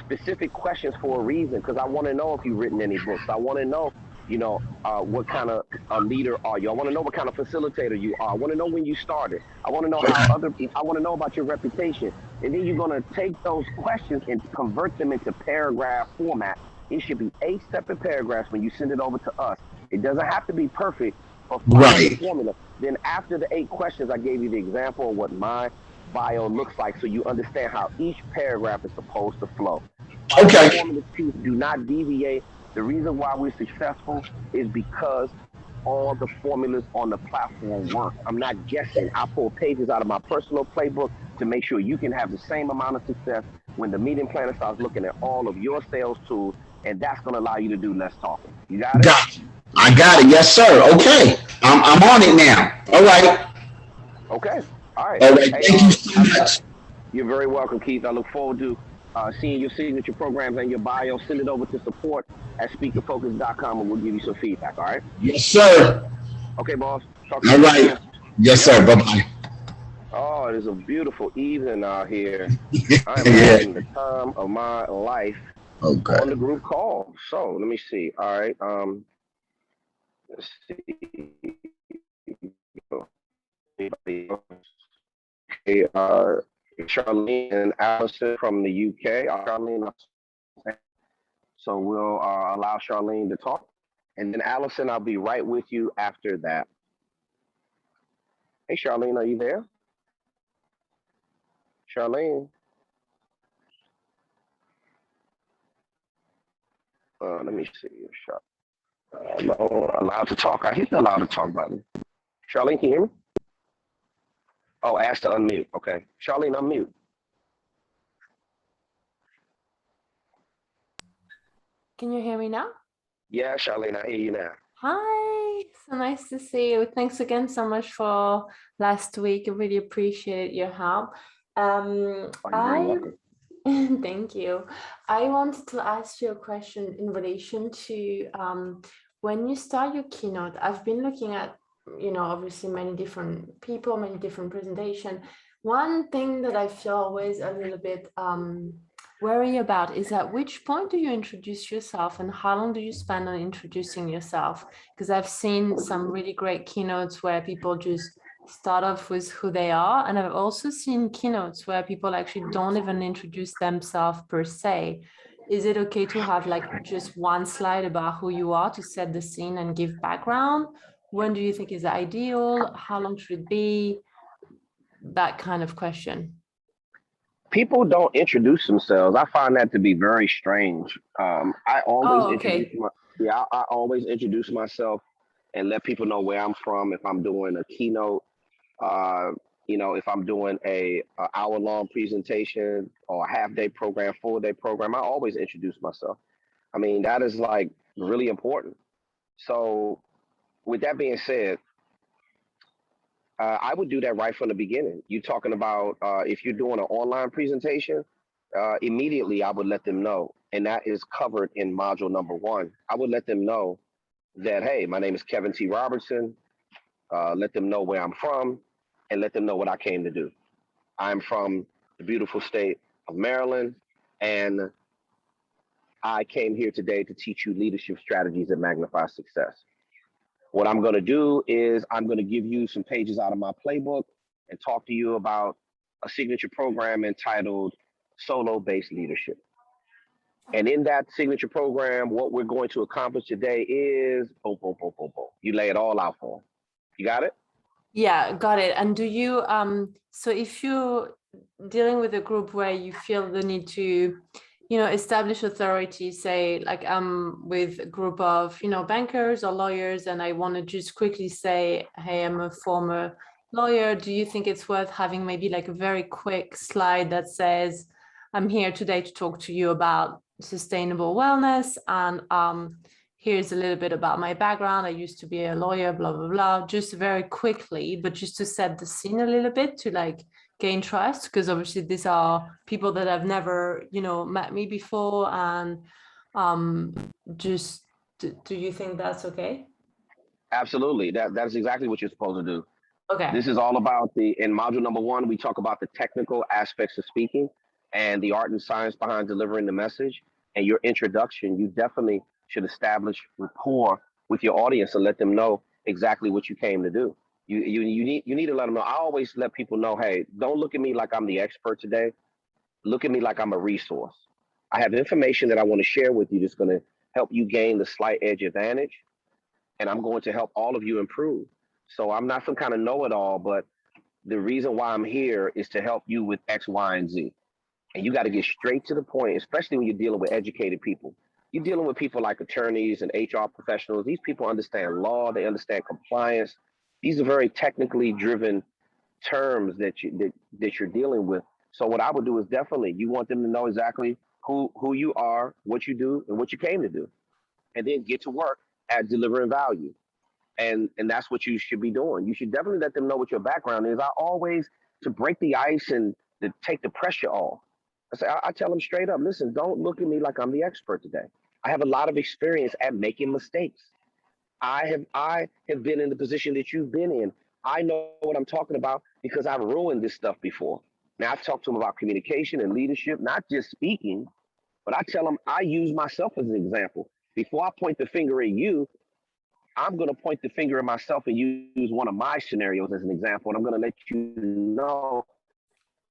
A: specific questions for a reason, because I want to know if you've written any books. I want to know, what kind of a leader are you? I want to know what kind of facilitator you are. I want to know when you started. I want to know I want to know about your reputation. And then you're going to take those questions and convert them into paragraph format. It should be 8 separate paragraphs when you send it over to us. It doesn't have to be perfect or follow the formula. Then after the 8 questions, I gave you the example of what my bio looks like, so you understand how each paragraph is supposed to flow.
D: Okay.
A: Do not deviate. The reason why we're successful is because all the formulas on the platform work. I'm not guessing. I pull pages out of my personal playbook to make sure you can have the same amount of success when the meeting planner starts looking at all of your sales tools, and that's going to allow you to do less talking. You got it?
D: Got you. I got it. Yes, sir. Okay. I'm on it now. All right.
A: Okay. All right.
D: All right. Thank you so much.
A: You're very welcome, Keith. I look forward to seeing your signature programs and your bio. Send it over to support@speakerfocus.com, and we'll give you some feedback. All right?
D: Yes, sir.
A: Okay, boss.
D: All right. Yes, sir. Bye-bye.
A: Oh, it is a beautiful evening out here. I'm having the time of my life on the group call. So let me see. All right. Let's see. Anybody else? Okay, Charlene and Allison from the UK. Charlene, so we'll allow Charlene to talk. And then Allison, I'll be right with you after that. Hey, Charlene, are you there? Charlene? Let me see. No, allowed to talk. I hit the allowed to talk button. Charlene, can you hear me? Oh, ask to unmute. Okay. Charlene, unmute.
E: Can you hear me now?
A: Yeah, Charlene, I hear you now.
E: Hi, so nice to see you. Thanks again so much for last week. I really appreciate your help.
A: You're very welcome.
E: Thank you. I wanted to ask you a question in relation to when you start your keynote. I've been looking at, obviously many different people, many different presentations. One thing that I feel always a little bit worry about is at which point do you introduce yourself and how long do you spend on introducing yourself? Because I've seen some really great keynotes where people just start off with who they are. And I've also seen keynotes where people actually don't even introduce themselves per se. Is it okay to have like just one slide about who you are to set the scene and give background? When do you think is ideal? How long should it be? That kind of question.
A: People don't introduce themselves. I find that to be very strange. I always I always introduce myself and let people know where I'm from. If I'm doing a keynote, if I'm doing a hour-long presentation or a half-day program, full-day program, I always introduce myself. I mean, that is like really important. So with that being said, I would do that right from the beginning. You're talking about if you're doing an online presentation, immediately I would let them know, and that is covered in module number 1. I would let them know that, hey, my name is Kevin T. Robertson. Let them know where I'm from and let them know what I came to do. I'm from the beautiful state of Maryland, and I came here today to teach you leadership strategies that magnify success. What I'm going to do is I'm going to give you some pages out of my playbook and talk to you about a signature program entitled Solo-Based Leadership. And in that signature program, what we're going to accomplish today is boom, boom, boom, boom, boom. You lay it all out for them. You got it?
E: Yeah, got it. And do you, so if you're dealing with a group where you feel the need to, establish authority, say like I'm with a group of, bankers or lawyers, and I want to just quickly say, hey, I'm a former lawyer. Do you think it's worth having maybe like a very quick slide that says, I'm here today to talk to you about sustainable wellness, and here's a little bit about my background. I used to be a lawyer, blah, blah, blah, just very quickly, but just to set the scene a little bit to like gain trust, because obviously these are people that have never, met me before. And do you think that's okay?
A: Absolutely. That's exactly what you're supposed to do.
E: Okay.
A: This is all about in module number 1, we talk about the technical aspects of speaking and the art and science behind delivering the message. And your introduction, you definitely should establish rapport with your audience and let them know exactly what you came to do. You need to let them know. I always let people know, hey, don't look at me like I'm the expert today. Look at me like I'm a resource. I have information that I want to share with you that's going to help you gain the slight edge advantage, and I'm going to help all of you improve. So I'm not some kind of know-it-all, but the reason why I'm here is to help you with X, Y, and Z. And you got to get straight to the point, especially when you're dealing with educated people. You're dealing with people like attorneys and HR professionals. These people understand law, they understand compliance. These are very technically driven terms that you're dealing with. So what I would do is definitely, you want them to know exactly who you are, what you do, and what you came to do. And then get to work at delivering value. And that's what you should be doing. You should definitely let them know what your background is. I always, to break the ice and to take the pressure off, I tell them straight up, listen, don't look at me like I'm the expert today. I have a lot of experience at making mistakes. I have been in the position that you've been in. I know what I'm talking about because I've ruined this stuff before. Now, I've talked to them about communication and leadership, not just speaking, but I tell them I use myself as an example. Before I point the finger at you, I'm going to point the finger at myself and use one of my scenarios as an example. And I'm going to let you know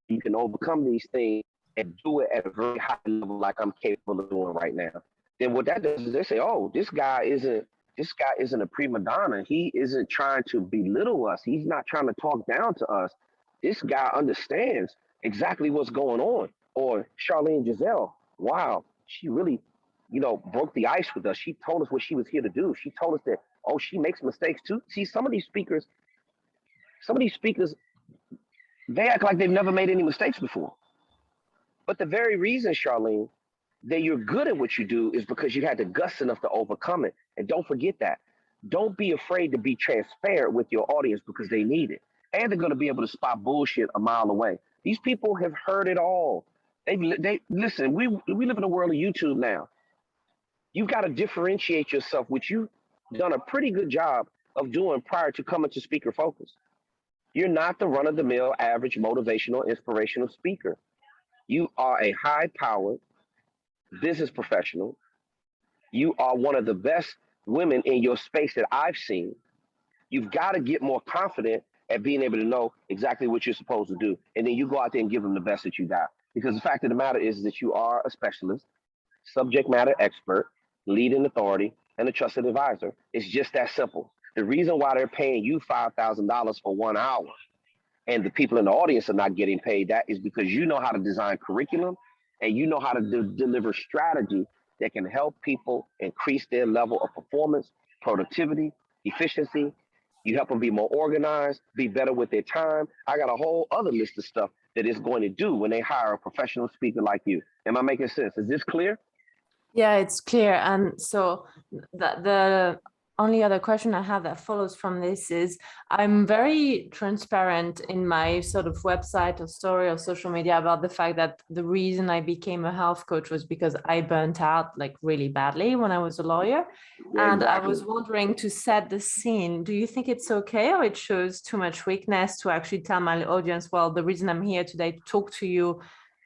A: you can overcome these things and do it at a very high level like I'm capable of doing right now. Then what that does is they say, oh, this guy isn't a prima donna. He isn't trying to belittle us. He's not trying to talk down to us. This guy understands exactly what's going on. Or Charlene Giselle, wow, she really, broke the ice with us. She told us what she was here to do. She told us that, oh, she makes mistakes too. See, some of these speakers, they act like they've never made any mistakes before. But the very reason, Charlene, that you're good at what you do is because you had the guts enough to overcome it. And don't forget that. Don't be afraid to be transparent with your audience because they need it. And they're going to be able to spot bullshit a mile away. These people have heard it all. They listen, we live in a world of YouTube now. You've got to differentiate yourself, which you've done a pretty good job of doing prior to coming to Speaker Focus. You're not the run-of-the-mill average motivational, inspirational speaker. You are a high-powered business professional. You are one of the best women in your space that I've seen. You've got to get more confident at being able to know exactly what you're supposed to do. And then you go out there and give them the best that you got. Because the fact of the matter is that you are a specialist, subject matter expert, leading authority, and a trusted advisor. It's just that simple. The reason why they're paying you $5,000 for 1 hour and the people in the audience are not getting paid that is because you know how to design curriculum and you know how to deliver strategy that can help people increase their level of performance, productivity, efficiency. You help them be more organized, be better with their time. I got a whole other list of stuff that it's going to do when they hire a professional speaker like you. Am I making sense? Is this clear?
E: Yeah, it's clear. And so the only other question I have that follows from this is I'm very transparent in my sort of website or story or social media about the fact that the reason I became a health coach was because I burnt out like really badly when I was a lawyer.
A: Yeah,
E: and
A: exactly.
E: I was wondering, to set the scene, do you think it's okay or it shows too much weakness to actually tell my audience, well, the reason I'm here today to talk to you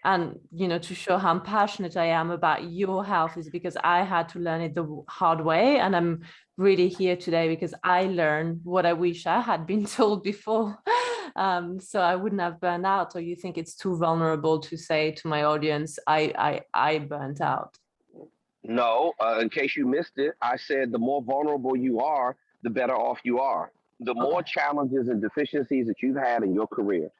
E: and, to show how passionate I am about your health is because I had to learn it the hard way. And I'm really here today because I learned what I wish I had been told before. So I wouldn't have burned out. Or you think it's too vulnerable to say to my audience, I burnt out?
A: No, in case you missed it, I said the more vulnerable you are, the better off you are. The more challenges and deficiencies that you've had in your career,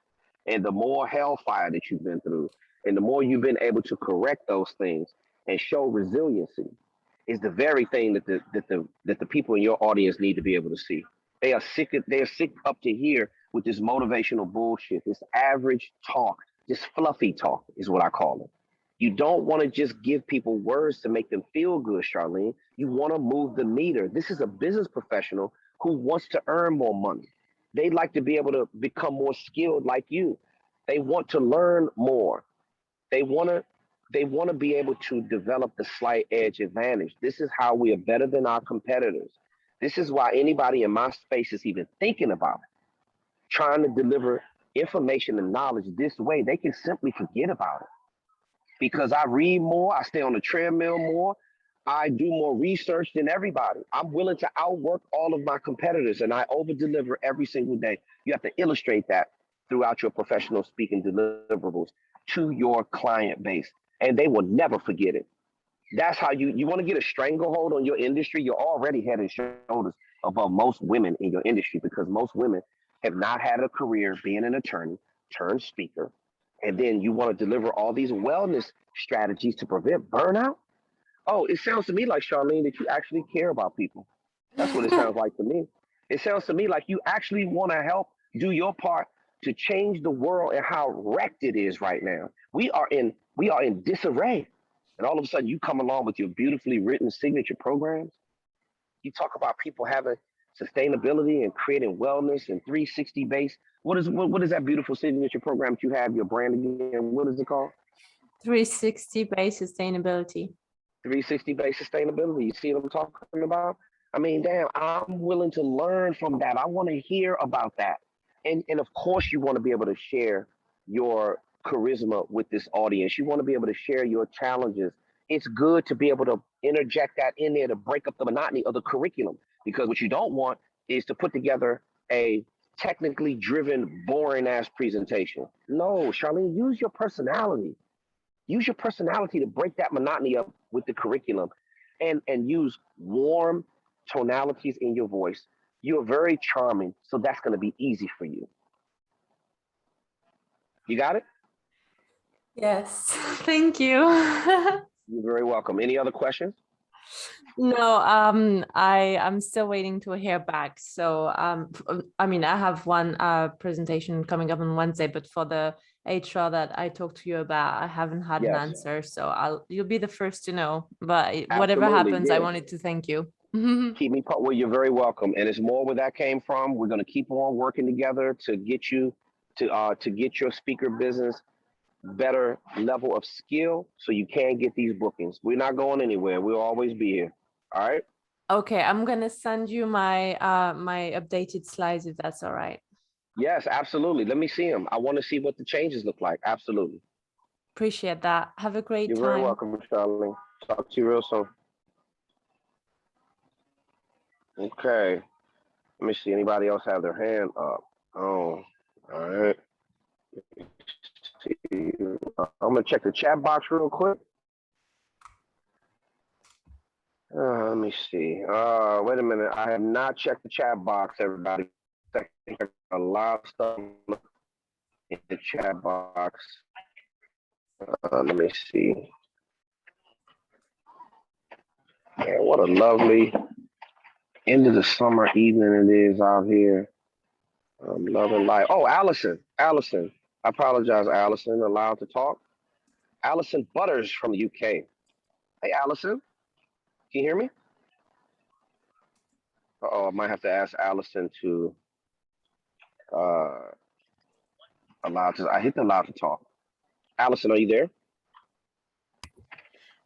A: and the more hellfire that you've been through, and the more you've been able to correct those things and show resiliency, is the very thing that the people in your audience need to be able to see. They are sick up to here with this motivational bullshit, this average talk, this fluffy talk is what I call it. You don't want to just give people words to make them feel good, Charlene. You want to move the meter. This is a business professional who wants to earn more money. They like to be able to become more skilled like you. They want to learn more. They want to be able to develop the slight edge advantage. This is how we are better than our competitors. This is why anybody in my space is even thinking about it, trying to deliver information and knowledge this way. They can simply forget about it because I read more, I stay on the treadmill more, I do more research than everybody. I'm willing to outwork all of my competitors and I over deliver every single day. You have to illustrate that throughout your professional speaking deliverables to your client base, and they will never forget it. That's how you want to get a stranglehold on your industry. You're already head and shoulders above most women in your industry because most women have not had a career being an attorney turned speaker. And then you want to deliver all these wellness strategies to prevent burnout. Oh, it sounds to me like, Charlene, that you actually care about people. That's what it sounds like to me. It sounds to me like you actually want to help do your part to change the world and how wrecked it is right now. We are in disarray. And all of a sudden you come along with your beautifully written signature programs. You talk about people having sustainability and creating wellness and 360 base. What is that beautiful signature program that you have, your brand again? What is it called?
E: 360 base sustainability.
A: 360 base sustainability. You see what I'm talking about? I mean, damn, I'm willing to learn from that. I want to hear about that. And of course, you want to be able to share your charisma with this audience. You want to be able to share your challenges. It's good to be able to interject that in there to break up the monotony of the curriculum Because what you don't want is to put together a technically driven, boring ass presentation. No, Charlene, use your personality. Use your personality to break that monotony up with the curriculum and use warm tonalities in your voice. You're very charming, so that's going to be easy for you. You got it?
E: Yes, thank you.
A: You're very welcome. Any other questions?
E: No, I'm still waiting to hear back. So, I mean, I have one presentation coming up on Wednesday, but for the HR that I talked to you about, I haven't had an answer. So you'll be the first to know. But whatever happens, I wanted to thank you.
A: Keep me well, you're very welcome. And it's more where that came from. We're going to keep on working together to get you to get your speaker business better level of skill so you can get these bookings. We're not going anywhere. We'll always be here. All right.
E: Okay, I'm gonna send you my my updated slides if that's all right.
A: Yes, absolutely. Let me see them. I want to see what the changes look like. Absolutely.
E: Appreciate that. Have a great time.
A: You're very welcome, Charlene. Talk to you real soon. Okay. Let me see. Anybody else have their hand up? Oh, all right. I'm gonna check the chat box real quick. Let me see. Wait a minute. I have not checked the chat box, everybody. A lot of stuff in the chat box. Let me see. Man, what a lovely end of the summer evening it is out here. I'm loving life. Oh, Allison. I apologize, Allison. Allowed to talk. Allison Butters from the UK. Hey, Allison. Can you hear me? I might have to ask Allison to I hit the allow to talk. Allison, are you there?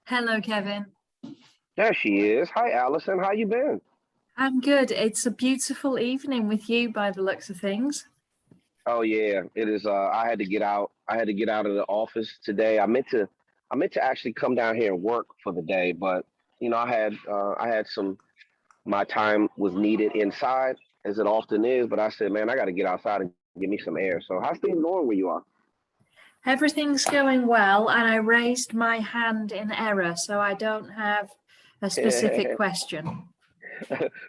F: Hello, Kevin.
A: There she is. Hi, Allison. How you been?
F: I'm good. It's a beautiful evening with you by the looks of things.
A: Oh yeah, it is. I had to get out. I had to get out of the office today. I meant to actually come down here and work for the day, but you know, I had some. My time was needed inside, as it often is. But I said, man, I got to get outside and give me some air. So how's things going where you are?
F: Everything's going well, and I raised my hand in error, so I don't have a specific question.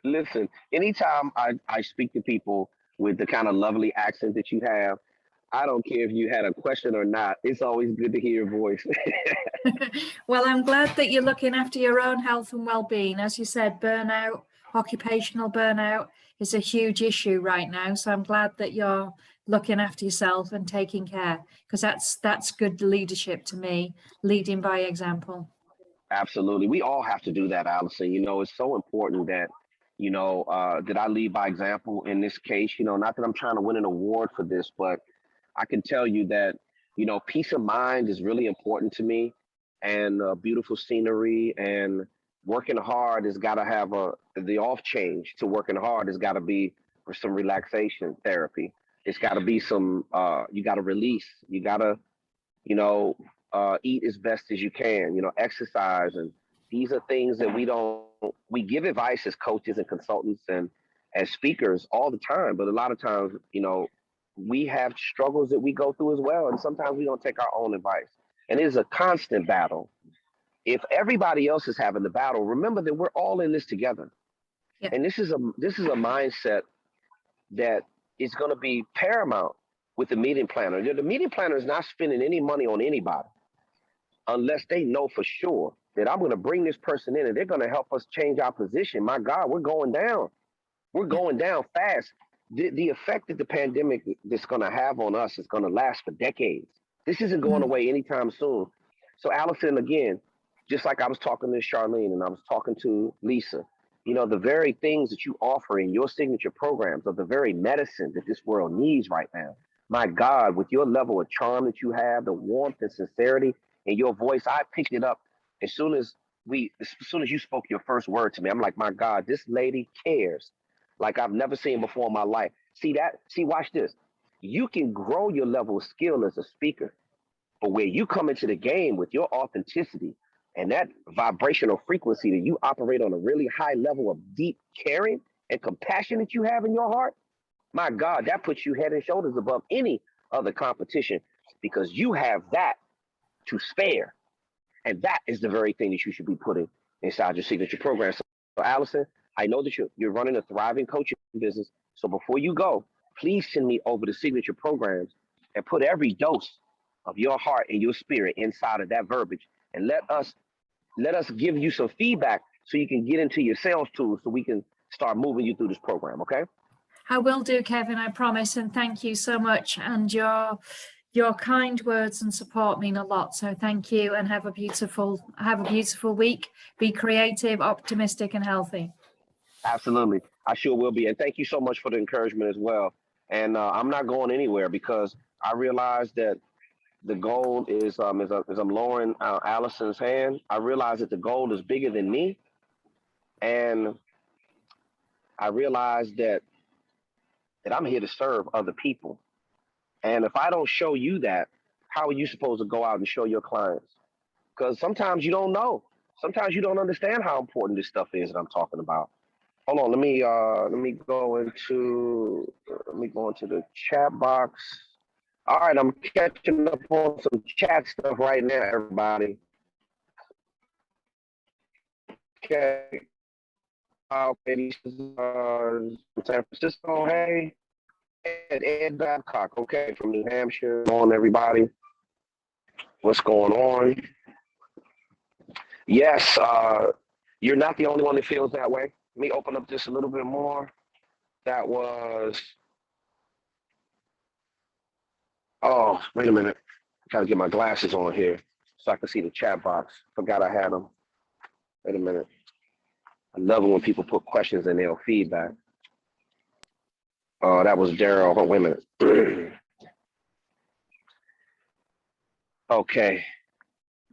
A: Listen, anytime I speak to people with the kind of lovely accent that you have, I don't care if you had a question or not. It's always good to hear your voice.
F: Well, I'm glad that you're looking after your own health and well-being. As you said, burnout, occupational burnout is a huge issue right now. So I'm glad that you're looking after yourself and taking care, because that's good leadership to me, leading by example.
A: Absolutely. We all have to do that, Allison. You know, it's so important that, you know, that I lead by example in this case. You know, not that I'm trying to win an award for this, but I can tell you that, you know, peace of mind is really important to me, and beautiful scenery, and working hard has got to have the off change to working hard has got to be for some relaxation therapy. It's got to be some, you got to release, you got to, you know, eat as best as you can, you know, exercise. And these are things that we give advice as coaches and consultants and as speakers all the time. But a lot of times, you know, we have struggles that we go through as well. And sometimes we don't take our own advice. And it is a constant battle. If everybody else is having the battle, remember that we're all in this together. Yeah. And this is a mindset that is going to be paramount with the meeting planner. The meeting planner is not spending any money on anybody unless they know for sure that I'm going to bring this person in and they're going to help us change our position. My God, we're going down. We're going down fast. The effect that the pandemic is going to have on us is going to last for decades. This isn't going away anytime soon. So Allison, again, just like I was talking to Charlene and I was talking to Lisa, you know, the very things that you offer in your signature programs are the very medicine that this world needs right now. My God, with your level of charm that you have, the warmth and sincerity in your voice, I picked it up as soon as you spoke your first word to me. I'm like, my God, this lady cares like I've never seen before in my life. See, watch this. You can grow your level of skill as a speaker, but where you come into the game with your authenticity, And that vibrational frequency that you operate on a really high level of deep caring and compassion that you have in your heart, my God, that puts you head and shoulders above any other competition because you have that to spare. And that is the very thing that you should be putting inside your signature program. So Allison, I know that you're running a thriving coaching business. So before you go, please send me over the signature programs and put every dose of your heart and your spirit inside of that verbiage. And let us give you some feedback so you can get into your sales tools so we can start moving you through this program, okay?
F: I will do, Kevin, I promise. And thank you so much. And your kind words and support mean a lot. So thank you, and have a beautiful week. Be creative, optimistic, and healthy.
A: Absolutely. I sure will be. And thank you so much for the encouragement as well. And I'm not going anywhere because I realize that the goal is, as I'm lowering Allison's hand, I realize that the goal is bigger than me. And I realize that I'm here to serve other people. And if I don't show you that, how are you supposed to go out and show your clients? Because sometimes you don't know. Sometimes you don't understand how important this stuff is that I'm talking about. Hold on, let me go into the chat box. All right, I'm catching up on some chat stuff right now, everybody. Okay. Okay, this is San Francisco. Hey, Ed Babcock. Okay, from New Hampshire. Come on, everybody. What's going on? Yes, you're not the only one that feels that way. Let me open up this a little bit more. That was, oh, wait a minute. I gotta get my glasses on here so I can see the chat box. Forgot I had them. Wait a minute. I love it when people put questions in their feedback. Oh, that was Daryl. Oh, wait a minute. Okay.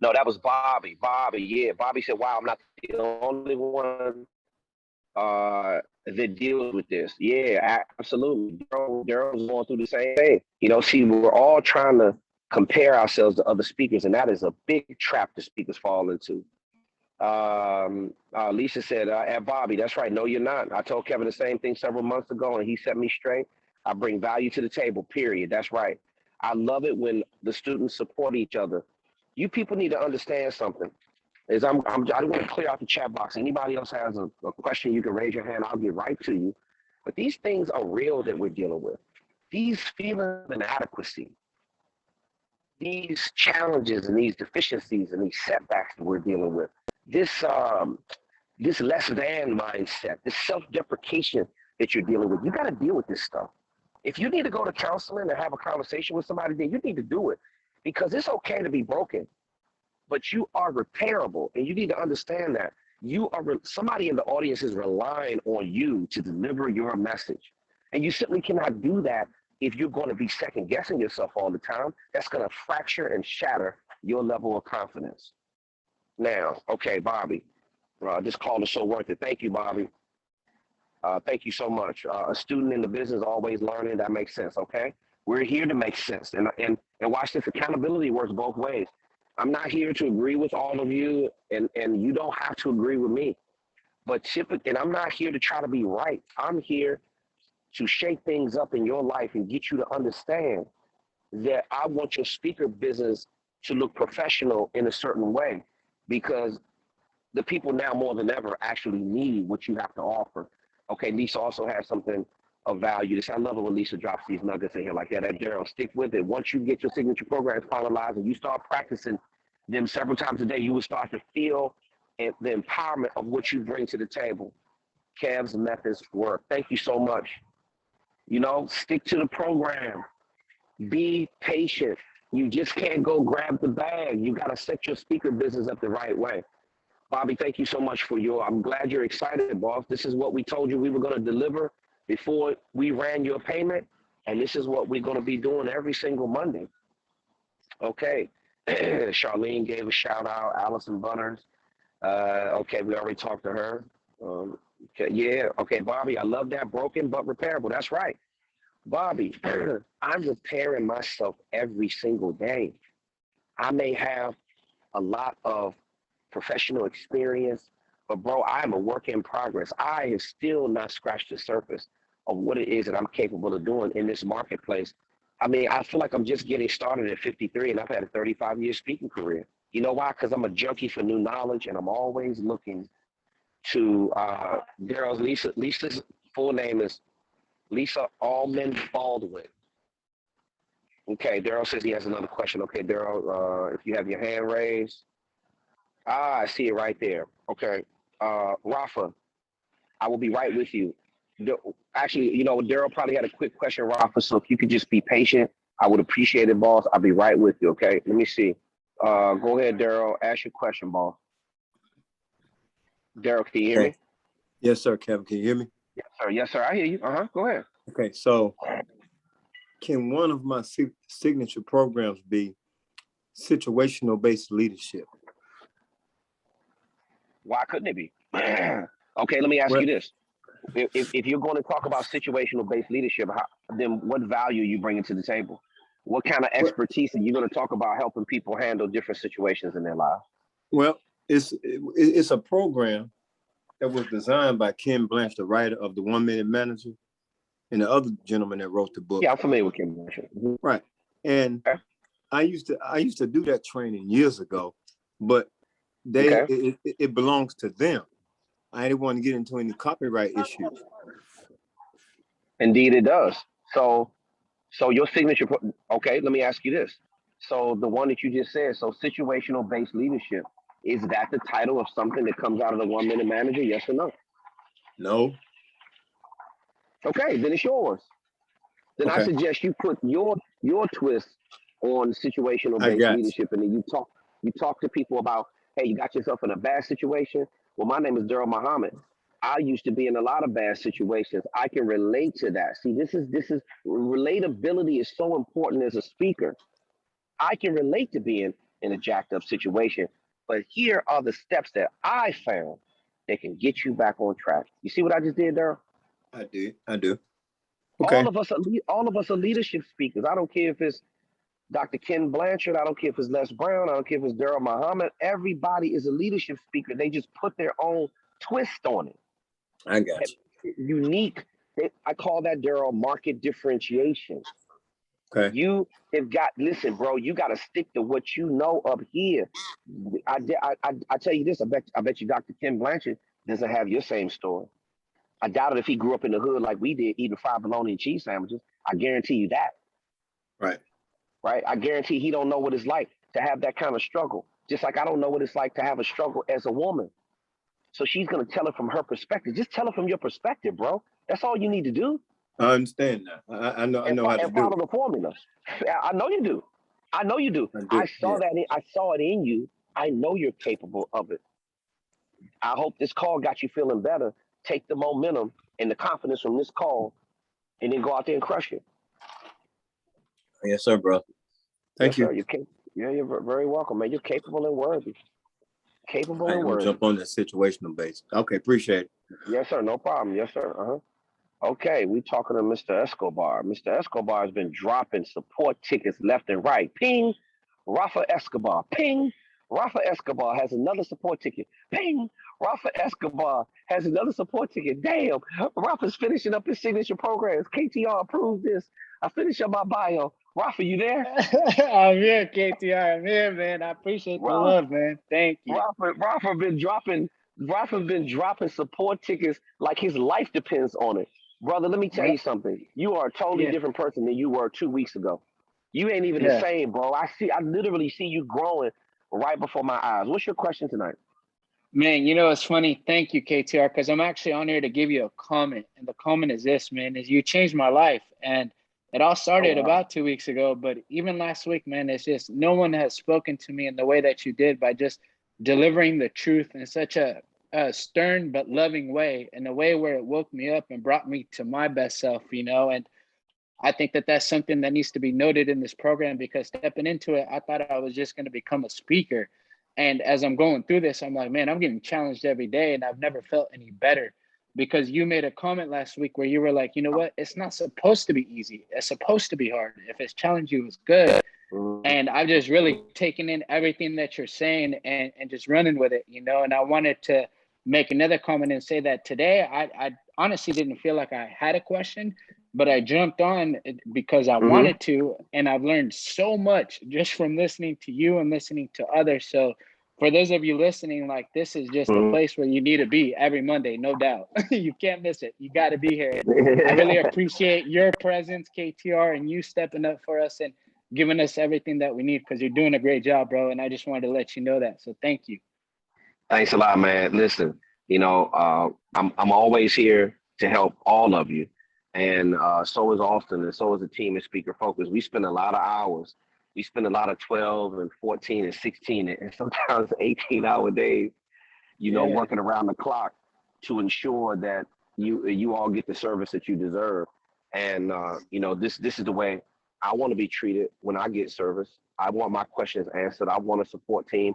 A: No, that was Bobby. Bobby, yeah. Bobby said, wow, I'm not the only one that deals with this. Yeah, absolutely. Daryl's going through the same thing. You know, see, we're all trying to compare ourselves to other speakers, and that is a big trap that speakers fall into. Lisa said, at Bobby, that's right. No, you're not. I told Kevin the same thing several months ago, and he set me straight. I bring value to the table, period. That's right. I love it when the students support each other. You people need to understand something. I want to clear out the chat box. Anybody else has a question, you can raise your hand. I'll get right to you. But these things are real that we're dealing with. These feelings of inadequacy, these challenges and these deficiencies and these setbacks that we're dealing with, this less than mindset, this self-deprecation that you're dealing with, you got to deal with this stuff. If you need to go to counseling and have a conversation with somebody, then you need to do it, because it's okay to be broken, but you are repairable, and you need to understand that somebody in the audience is relying on you to deliver your message, and you simply cannot do that if you're going to be second guessing yourself all the time. That's going to fracture and shatter your level of confidence. Now, okay, Bobby, this call is so worth it. Thank you, Bobby. Thank you so much. A student in the business always learning. That makes sense. Okay, we're here to make sense, and watch this. Accountability works both ways. I'm not here to agree with all of you, and you don't have to agree with me. But typically, and I'm not here to try to be right. I'm here to shake things up in your life and get you to understand that I want your speaker business to look professional in a certain way, because the people now more than ever actually need what you have to offer. Okay, Lisa also has something of value. I love it when Lisa drops these nuggets in here like that. Daryl, stick with it. Once you get your signature programs finalized and you start practicing them several times a day, you will start to feel the empowerment of what you bring to the table. Kev's methods work. Thank you so much. You know, stick to the program. Be patient. You just can't go grab the bag. You got to set your speaker business up the right way. Bobby, thank you so much for I'm glad you're excited, boss. This is what we told you we were going to deliver before we ran your payment. And this is what we're going to be doing every single Monday. Okay. Charlene gave a shout out. Allison Bunners. Okay, we already talked to her. Okay, yeah. Okay, Bobby, I love that. Broken but repairable. That's right. Bobby, I'm repairing myself every single day. I may have a lot of professional experience. But bro, I am a work in progress. I have still not scratched the surface of what it is that I'm capable of doing in this marketplace. I mean, I feel like I'm just getting started at 53 and I've had a 35-year speaking career. You know why? Because I'm a junkie for new knowledge and I'm always looking to Daryl's Lisa's full name is Lisa Allman Baldwin. Okay, Daryl says he has another question. Okay, Daryl, if you have your hand raised. I see it right there. Okay. Rafa, I will be right with you. Actually, you know, Daryl probably had a quick question, Rafa, so if you could just be patient, I would appreciate it, boss. I'll be right with you, okay? Let me see. Go ahead, Daryl. Ask your question, boss. Daryl, can you hear me?
C: Yes, sir, Kevin. Can you hear me?
A: Yes, sir. Yes, sir. I hear you. Go ahead.
C: Okay, so can one of my signature programs be situational based leadership?
A: Why couldn't it be? Okay, let me ask you this. If you're going to talk about situational based leadership, then what value are you bringing to the table? What kind of expertise are you going to talk about helping people handle different situations in their lives?
C: Well, it's a program that was designed by Ken Blanche, the writer of The 1 Minute Manager, and the other gentleman that wrote the book.
A: Yeah, I'm familiar with Ken Blanche.
C: Right. And okay. I used to do that training years ago, but it belongs to them. I didn't want to get into any copyright issues.
A: Indeed, it does. So your signature. Okay, let me ask you this. So the one that you just said, so situational based leadership, is that the title of something that comes out of the 1 Minute Manager? Yes or no?
C: No.
A: Okay, then it's yours. Then I suggest you put your twist on situational based leadership, and then you talk to people about, hey, you got yourself in a bad situation. Well, my name is Daryl Muhammad. I used to be in a lot of bad situations. I can relate to that. See, this is relatability is so important as a speaker. I can relate to being in a jacked up situation, but here are the steps that I found that can get you back on track. You see what I just did, Daryl?
C: I do. Okay.
A: All of us are leadership speakers. I don't care if it's Dr. Ken Blanchard. I don't care if it's Les Brown. I don't care if it's Daryl Muhammad. Everybody is a leadership speaker. They just put their own twist on it.
C: I got you.
A: Unique. I call that, Daryl, market differentiation.
C: Okay.
A: You have got, listen, bro, you got to stick to what you know up here. I tell you this, I bet you Dr. Ken Blanchard doesn't have your same story. I doubt it if he grew up in the hood like we did, eating fried bologna and cheese sandwiches. I guarantee you that. Right? I guarantee he don't know what it's like to have that kind of struggle. Just like I don't know what it's like to have a struggle as a woman. So she's going to tell it from her perspective. Just tell it from your perspective, bro. That's all you need to do.
C: I understand that. I know how to do it.
A: Follow the formula. I know you do. I saw it in you. I know you're capable of it. I hope this call got you feeling better. Take the momentum and the confidence from this call and then go out there and crush it.
C: Yes, sir, bro. Thank you.
A: Sir. You're very welcome, man. You're capable and worthy.
C: Jump on that situational base. Okay, appreciate it.
A: Yes, sir. No problem. Yes, sir. Okay, we talking to Mr. Escobar. Mr. Escobar has been dropping support tickets left and right. Ping, Rafa Escobar. Ping, Rafa Escobar has another support ticket. Ping, Rafa Escobar has another support ticket. Damn, Rafa's finishing up his signature programs. KTR approved this. I finished up my bio. Rafa, you there?
G: I'm here, KTR. I'm here, man. I appreciate the love, man. Thank you.
A: Rafa been dropping support tickets like his life depends on it. Brother, let me tell you something. You are a totally different person than you were 2 weeks ago. You ain't even the same, bro. I literally see you growing right before my eyes. What's your question tonight?
G: Man, you know, it's funny. Thank you, KTR, because I'm actually on here to give you a comment. And the comment is this, man, is you changed my life. And it all started about 2 weeks ago. But even last week, man, it's just no one has spoken to me in the way that you did by just delivering the truth in such a stern but loving way, in a way where it woke me up and brought me to my best self, you know. And I think that that's something that needs to be noted in this program, because stepping into it, I thought I was just going to become a speaker. And as I'm going through this, I'm like, man, I'm getting challenged every day, and I've never felt any better, because you made a comment last week where you were like, you know what, it's not supposed to be easy. It's supposed to be hard. If it's challenging you, it's good. And I've just really taken in everything that you're saying and just running with it, you know. And I wanted to make another comment and say that today I honestly didn't feel like I had a question, but I jumped on because I wanted to, and I've learned so much just from listening to you and listening to others. So for those of you listening, like, this is just a place where you need to be every Monday, no doubt. You can't miss it. You got to be here. I really appreciate your presence, KTR, and you stepping up for us and giving us everything that we need, because you're doing a great job, bro. And I just wanted to let you know that. So thank you.
A: Thanks a lot, man. Listen, you know, I'm always here to help all of you. And so is Austin, and so is the team at Speaker Focus. We spend a lot of hours. We spend a lot of 12 and 14 and 16 and sometimes 18-hour days, you know, working around the clock to ensure that you all get the service that you deserve. And you know, this is the way I want to be treated when I get service. I want my questions answered. I want a support team.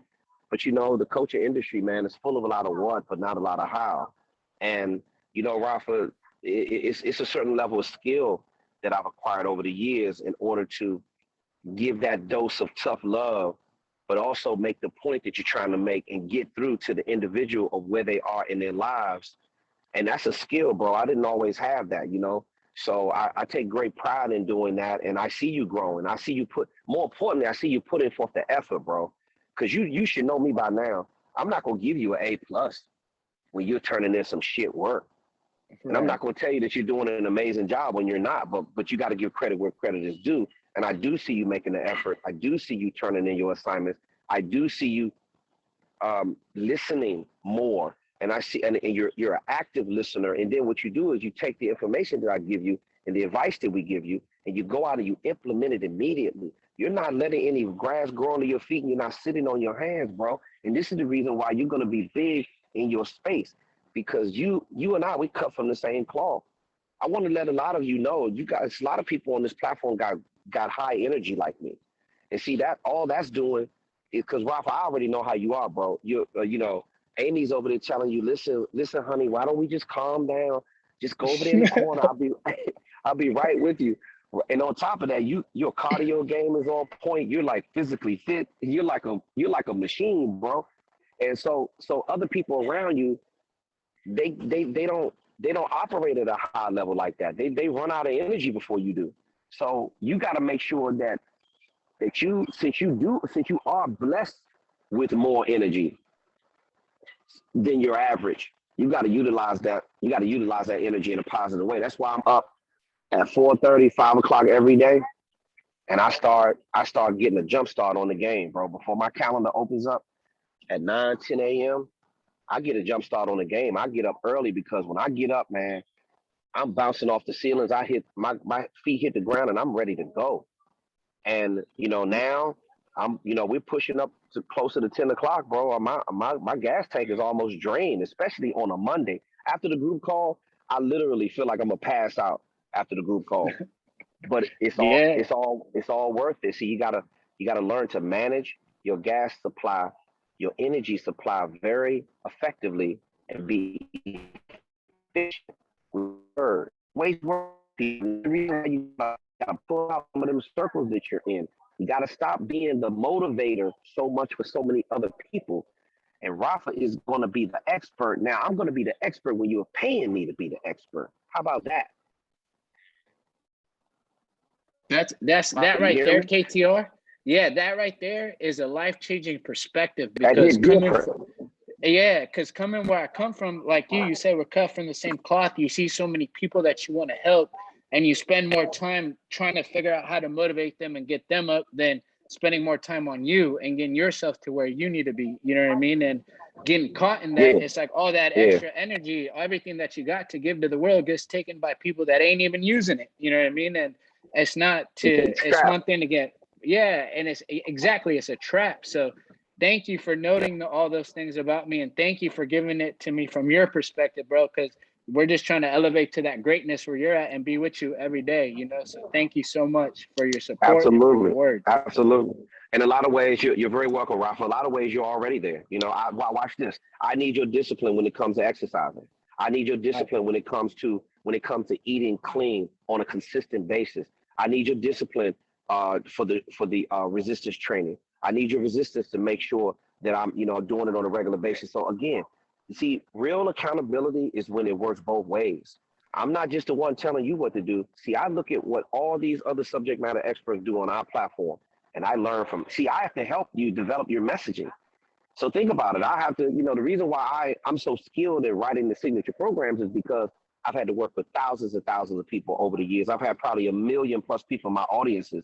A: But you know, the coaching industry, man, is full of a lot of what, but not a lot of how. And you know, Rafa, it's a certain level of skill that I've acquired over the years in order to give that dose of tough love, but also make the point that you're trying to make and get through to the individual of where they are in their lives. And that's a skill, bro. I didn't always have that, you know? So I take great pride in doing that. And I see you growing. I see you more importantly, I see you putting forth the effort, bro. Because you should know me by now. I'm not going to give you an A+ when you're turning in some shit work. And I'm not going to tell you that you're doing an amazing job when you're not, but you got to give credit where credit is due. And I do see you making the effort. I do see you turning in your assignments. I do see you listening more. And I see, and you're an active listener. And then what you do is you take the information that I give you and the advice that we give you, and you go out and you implement it immediately. You're not letting any grass grow under your feet, and you're not sitting on your hands, bro. And this is the reason why you're going to be big in your space, because you and I, we cut from the same cloth. I want to let a lot of you know, you guys, a lot of people on this platform got high energy like me. And see, that all that's doing is because, Rafa, I already know how you are, bro. You know, Amy's over there telling you, listen, honey, why don't we just calm down? Just go over there in the corner. I'll be right with you. And on top of that, your cardio game is on point. You're like physically fit. You're like a machine, bro. And so other people around you, they don't operate at a high level like that. They run out of energy before you do. So you got to make sure that you, since you are blessed with more energy than your average, you got to utilize that. You got to utilize that energy in a positive way. That's why I'm up at 4:30, 5 o'clock every day, and I start getting a jump start on the game, bro. Before my calendar opens up at 9, 10 a.m., I get a jump start on the game. I get up early because when I get up, man, I'm bouncing off the ceilings. I hit my feet hit the ground and I'm ready to go. And you know, now we're pushing up to closer to 10 o'clock, bro. My gas tank is almost drained, especially on a Monday. After the group call, I literally feel like I'm gonna pass out after the group call. But it's all worth it. So you gotta learn to manage your gas supply, your energy supply very effectively, and be efficient with words. Waste words. The reason why you gotta pull out some of them circles that you're in. You gotta stop being the motivator so much for so many other people. And Rafa is gonna be the expert. Now I'm gonna be the expert when you're paying me to be the expert. How about that?
G: That's that right there, KTR. Yeah, that right there is a life-changing perspective, because coming where I come from, like you say we're cut from the same cloth. You see so many people that you want to help, and you spend more time trying to figure out how to motivate them and get them up than spending more time on you and getting yourself to where you need to be. You know what I mean? And getting caught in that, it's like all that extra energy, everything that you got to give to the world gets taken by people that ain't even using it. You know what I mean? And it's one thing to get, and it's a trap. So thank you for noting all those things about me, and thank you for giving it to me from your perspective, bro, because we're just trying to elevate to that greatness where you're at and be with you every day, you know? So thank you so much for your support.
A: Absolutely.
G: And for your words.
A: Absolutely. In a lot of ways, you're very welcome, Rafa. A lot of ways, you're already there. You know, watch this. I need your discipline when it comes to exercising. I need your discipline when it comes to eating clean on a consistent basis. I need your discipline for the resistance training. I need your resistance to make sure that I'm, doing it on a regular basis. So again, you see, real accountability is when it works both ways. I'm not just the one telling you what to do. See, I look at what all these other subject matter experts do on our platform, and I learn from. See, I have to help you develop your messaging. So think about it. I have to, the reason why I'm so skilled at writing the signature programs is because I've had to work with thousands and thousands of people over the years. I've had probably 1,000,000+ people in my audiences.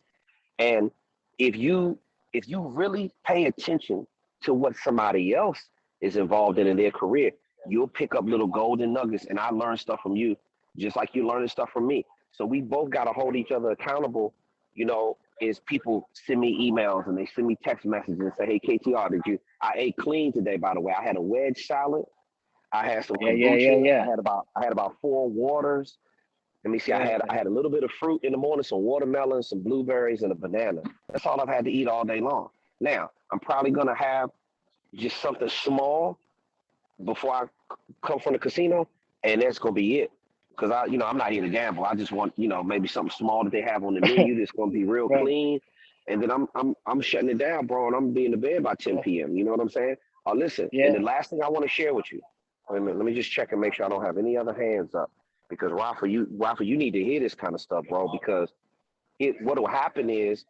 A: And if you really pay attention to what somebody else is involved in their career, you'll pick up little golden nuggets. And I learn stuff from you, just like you learning stuff from me. So we both got to hold each other accountable. Is people send me emails and they send me text messages and say, "Hey, KTR, I ate clean today, by the way. I had a wedge salad. I had some kombucha.
G: Yeah.
A: I had about 4 waters. Let me see. I had a little bit of fruit in the morning, some watermelon, some blueberries, and a banana. That's all I've had to eat all day long. Now, I'm probably gonna have just something small before I come from the casino, and that's gonna be it. Because I'm not here to gamble. I just want, maybe something small that they have on the menu that's gonna be real
G: Right.
A: clean. And then I'm shutting it down, bro, and I'm gonna be in the bed by 10 p.m. You know what I'm saying? Listen, and the last thing I want to share with you. Wait a minute, let me just check and make sure I don't have any other hands up. Because Rafa, you need to hear this kind of stuff, bro. Because what will happen is,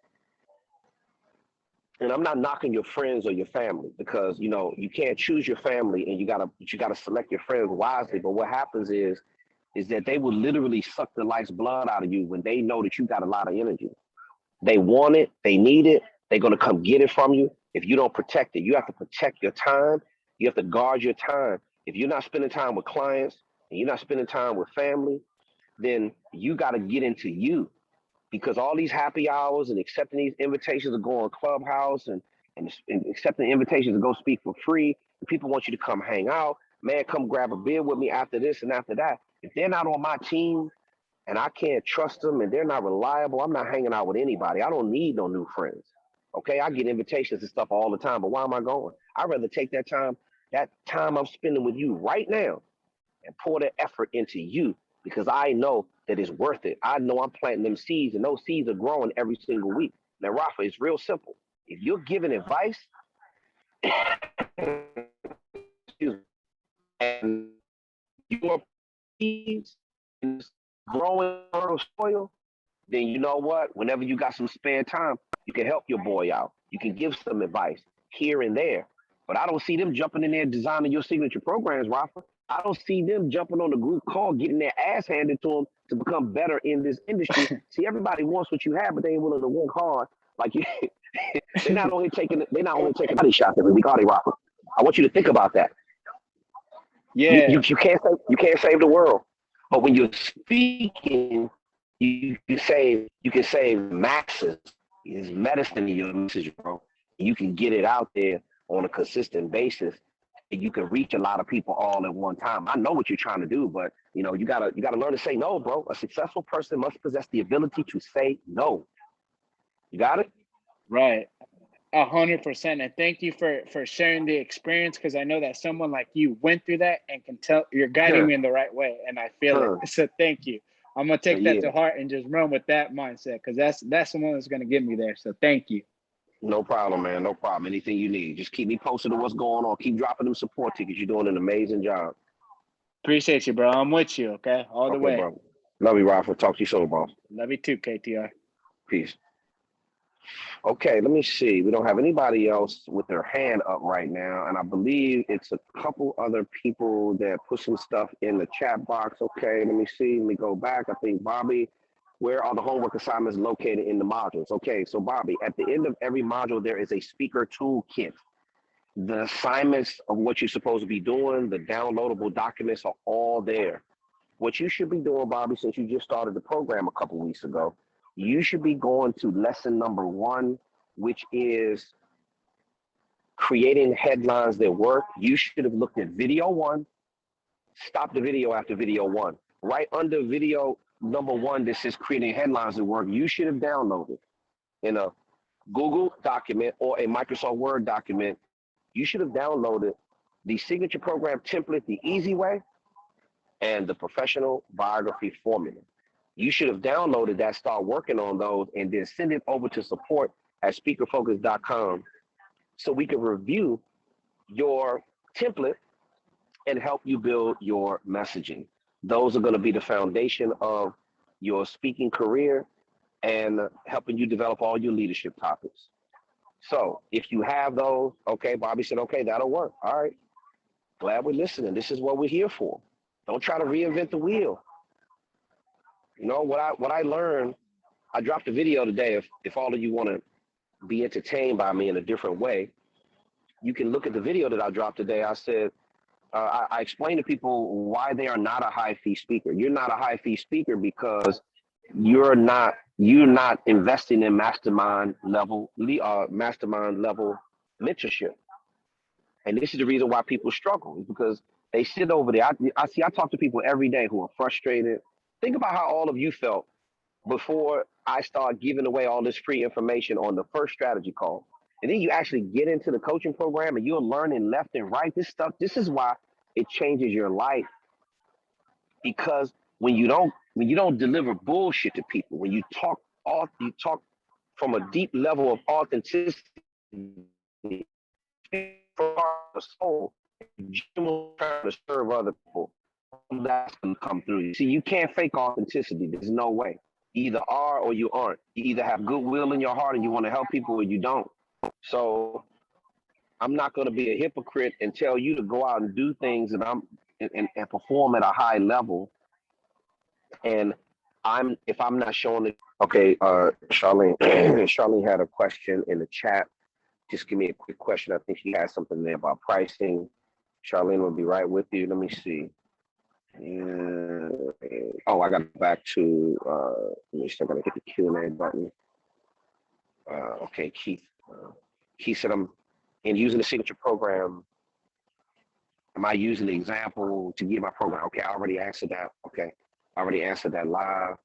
A: and I'm not knocking your friends or your family, because you can't choose your family, and you gotta select your friends wisely. But what happens is that they will literally suck the life's blood out of you when they know that you got a lot of energy. They want it, they need it, they're gonna come get it from you. If you don't protect it, you have to protect your time. You have to guard your time. If you're not spending time with clients and you're not spending time with family, then you got to get into you, because all these happy hours and accepting these invitations to go on Clubhouse and accepting invitations to go speak for free. And people want you to come hang out. Man, come grab a beer with me after this and after that. If they're not on my team and I can't trust them and they're not reliable, I'm not hanging out with anybody. I don't need no new friends. Okay, I get invitations and stuff all the time, but why am I going? I'd rather take that time I'm spending with you right now, and pour that effort into you, because I know that it's worth it. I know I'm planting them seeds, and those seeds are growing every single week. Now, Rafa, it's real simple. If you're giving advice and your seeds is growing fertile soil, then you know what? Whenever you got some spare time, you can help your boy out. You can give some advice here and there. But I don't see them jumping in there designing your signature programs, Rafa. I don't see them jumping on the group call, getting their ass handed to them to become better in this industry. See, everybody wants what you have, but they ain't willing to work hard. Like you, they're not only taking body shots every week, are they, Rafa? I want you to think about that.
G: Yeah.
A: You can't save the world, but when you're speaking, you can save masses. There's medicine in your message, bro. You can get it out there on a consistent basis, and you can reach a lot of people all at one time. I know what you're trying to do, but you gotta learn to say no, bro. A successful person must possess the ability to say no. You got it?
G: Right. 100%. And thank you for sharing the experience, because I know that someone like you went through that and can tell you're guiding me in the right way, and I feel it. So thank you. I'm gonna take that to heart and just run with that mindset, because that's the one that's gonna get me there. So thank you.
A: No problem, man. No problem. Anything you need, just keep me posted on what's going on. Keep dropping them support tickets. You're doing an amazing job.
G: Appreciate you, bro. I'm with you. Okay, all the way.
A: Bro. Love you, Rafa. Talk to you soon, bro.
G: Love you too, KTR.
A: Peace. Okay, let me see. We don't have anybody else with their hand up right now, and I believe it's a couple other people that put some stuff in the chat box. Okay, let me see. Let me go back. I think Bobby. Where are the homework assignments located in the modules? Okay, so Bobby, at the end of every module, there is a speaker toolkit. The assignments of what you're supposed to be doing, the downloadable documents are all there. What you should be doing, Bobby, since you just started the program a couple weeks ago, you should be going to lesson number 1, which is creating headlines that work. You should have looked at video 1, stop the video after video 1. Right under video number 1 that says creating headlines that work, you should have downloaded in a Google document or a Microsoft Word document. You should have downloaded the signature program template the easy way and the professional biography formula. You should have downloaded that, start working on those, and then send it over to support@speakerfocus.com so we can review your template and help you build your messaging. Those are going to be the foundation of your speaking career and helping you develop all your leadership topics. So if you have those, okay, Bobby said, okay, that'll work. All right. Glad we're listening. This is what we're here for. Don't try to reinvent the wheel. You know, what I learned, I dropped a video today. If all of you want to be entertained by me in a different way, you can look at the video that I dropped today. I said, I explained to people why they are not a high fee speaker. You're not a high fee speaker because you're not investing in mastermind level mentorship. And this is the reason why people struggle, is because they sit over there. I talk to people every day who are frustrated. Think about how all of you felt before I start giving away all this free information on the first strategy call. And then you actually get into the coaching program and you're learning left and right. This is why it changes your life. Because when you don't deliver bullshit to people, when you talk from a deep level of authenticity from the soul, trying to serve other people, that's gonna come through. See, you can't fake authenticity. There's no way. You either are or you aren't. You either have goodwill in your heart and you want to help people, or you don't. So I'm not going to be a hypocrite and tell you to go out and do things and perform at a high level. And if I'm not showing it. Okay, Charlene, Charlene had a question in the chat. Just give me a quick question. I think she had something there about pricing. Charlene will be right with you. Let me see. Oh, I got back to, let me see, I gotta hit the Q&A button. Okay, Keith. Keith said, I'm using the signature program. Am I using the example to get my program? Okay, I already answered that. Okay, I already answered that live.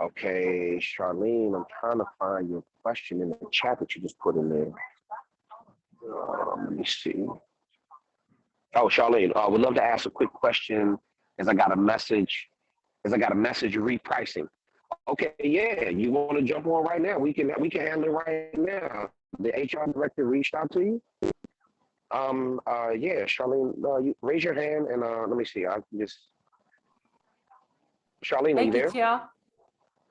A: Okay, Charlene, I'm trying to find your question in the chat that you just put in there. Let me see. Oh, Charlene, I would love to ask a quick question as I got a message repricing. Okay, yeah, you want to jump on right now? We can handle it right now. The HR director reached out to you. Yeah, Charlene, you raise your hand and let me see. I just Charlene, are you there?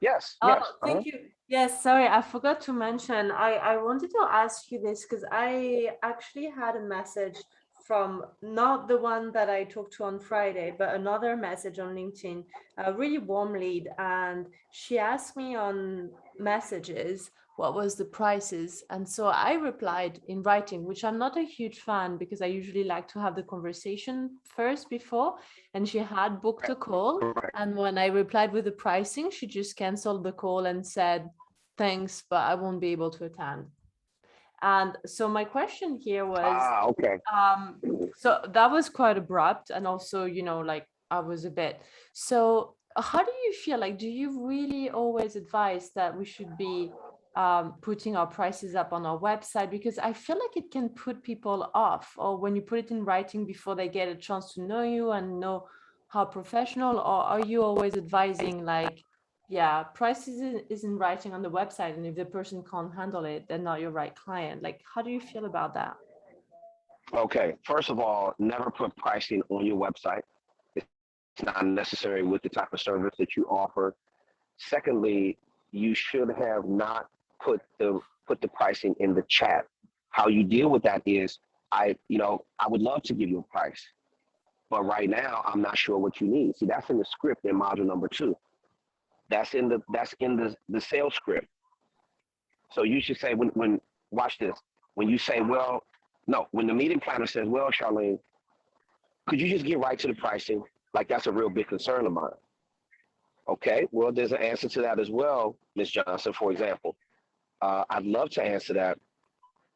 A: Yes.
E: Oh,
A: Yes.
E: thank you. Yes, sorry, I forgot to mention. I wanted to ask you this because I actually had a message from not the one that I talked to on Friday, but another message on LinkedIn, a really warm lead. And she asked me on messages, what was the prices? And so I replied in writing, which I'm not a huge fan because I usually like to have the conversation first before. And she had booked a call. And when I replied with the pricing, she just canceled the call and said, thanks, but I won't be able to attend. And so my question here was,
A: okay.
E: So that was quite abrupt. And also, like I was a bit, so how do you feel? Like, do you really always advise that we should be putting our prices up on our website? Because I feel like it can put people off, or when you put it in writing before they get a chance to know you and know how professional, or are you always advising like, yeah, prices is in writing on the website, and if the person can't handle it, they're not your right client? Like, how do you feel about that?
A: Okay, first of all, never put pricing on your website. It's not necessary with the type of service that you offer. Secondly, you should have not put the pricing in the chat. How you deal with that is, I would love to give you a price, but right now I'm not sure what you need. See, that's in the script in module number 2. That's in the sales script. So you should say when watch this. When you say, when the meeting planner says, well, Charlene, could you just get right to the pricing? Like, that's a real big concern of mine. Okay, well, there's an answer to that as well, Ms. Johnson, for example. I'd love to answer that,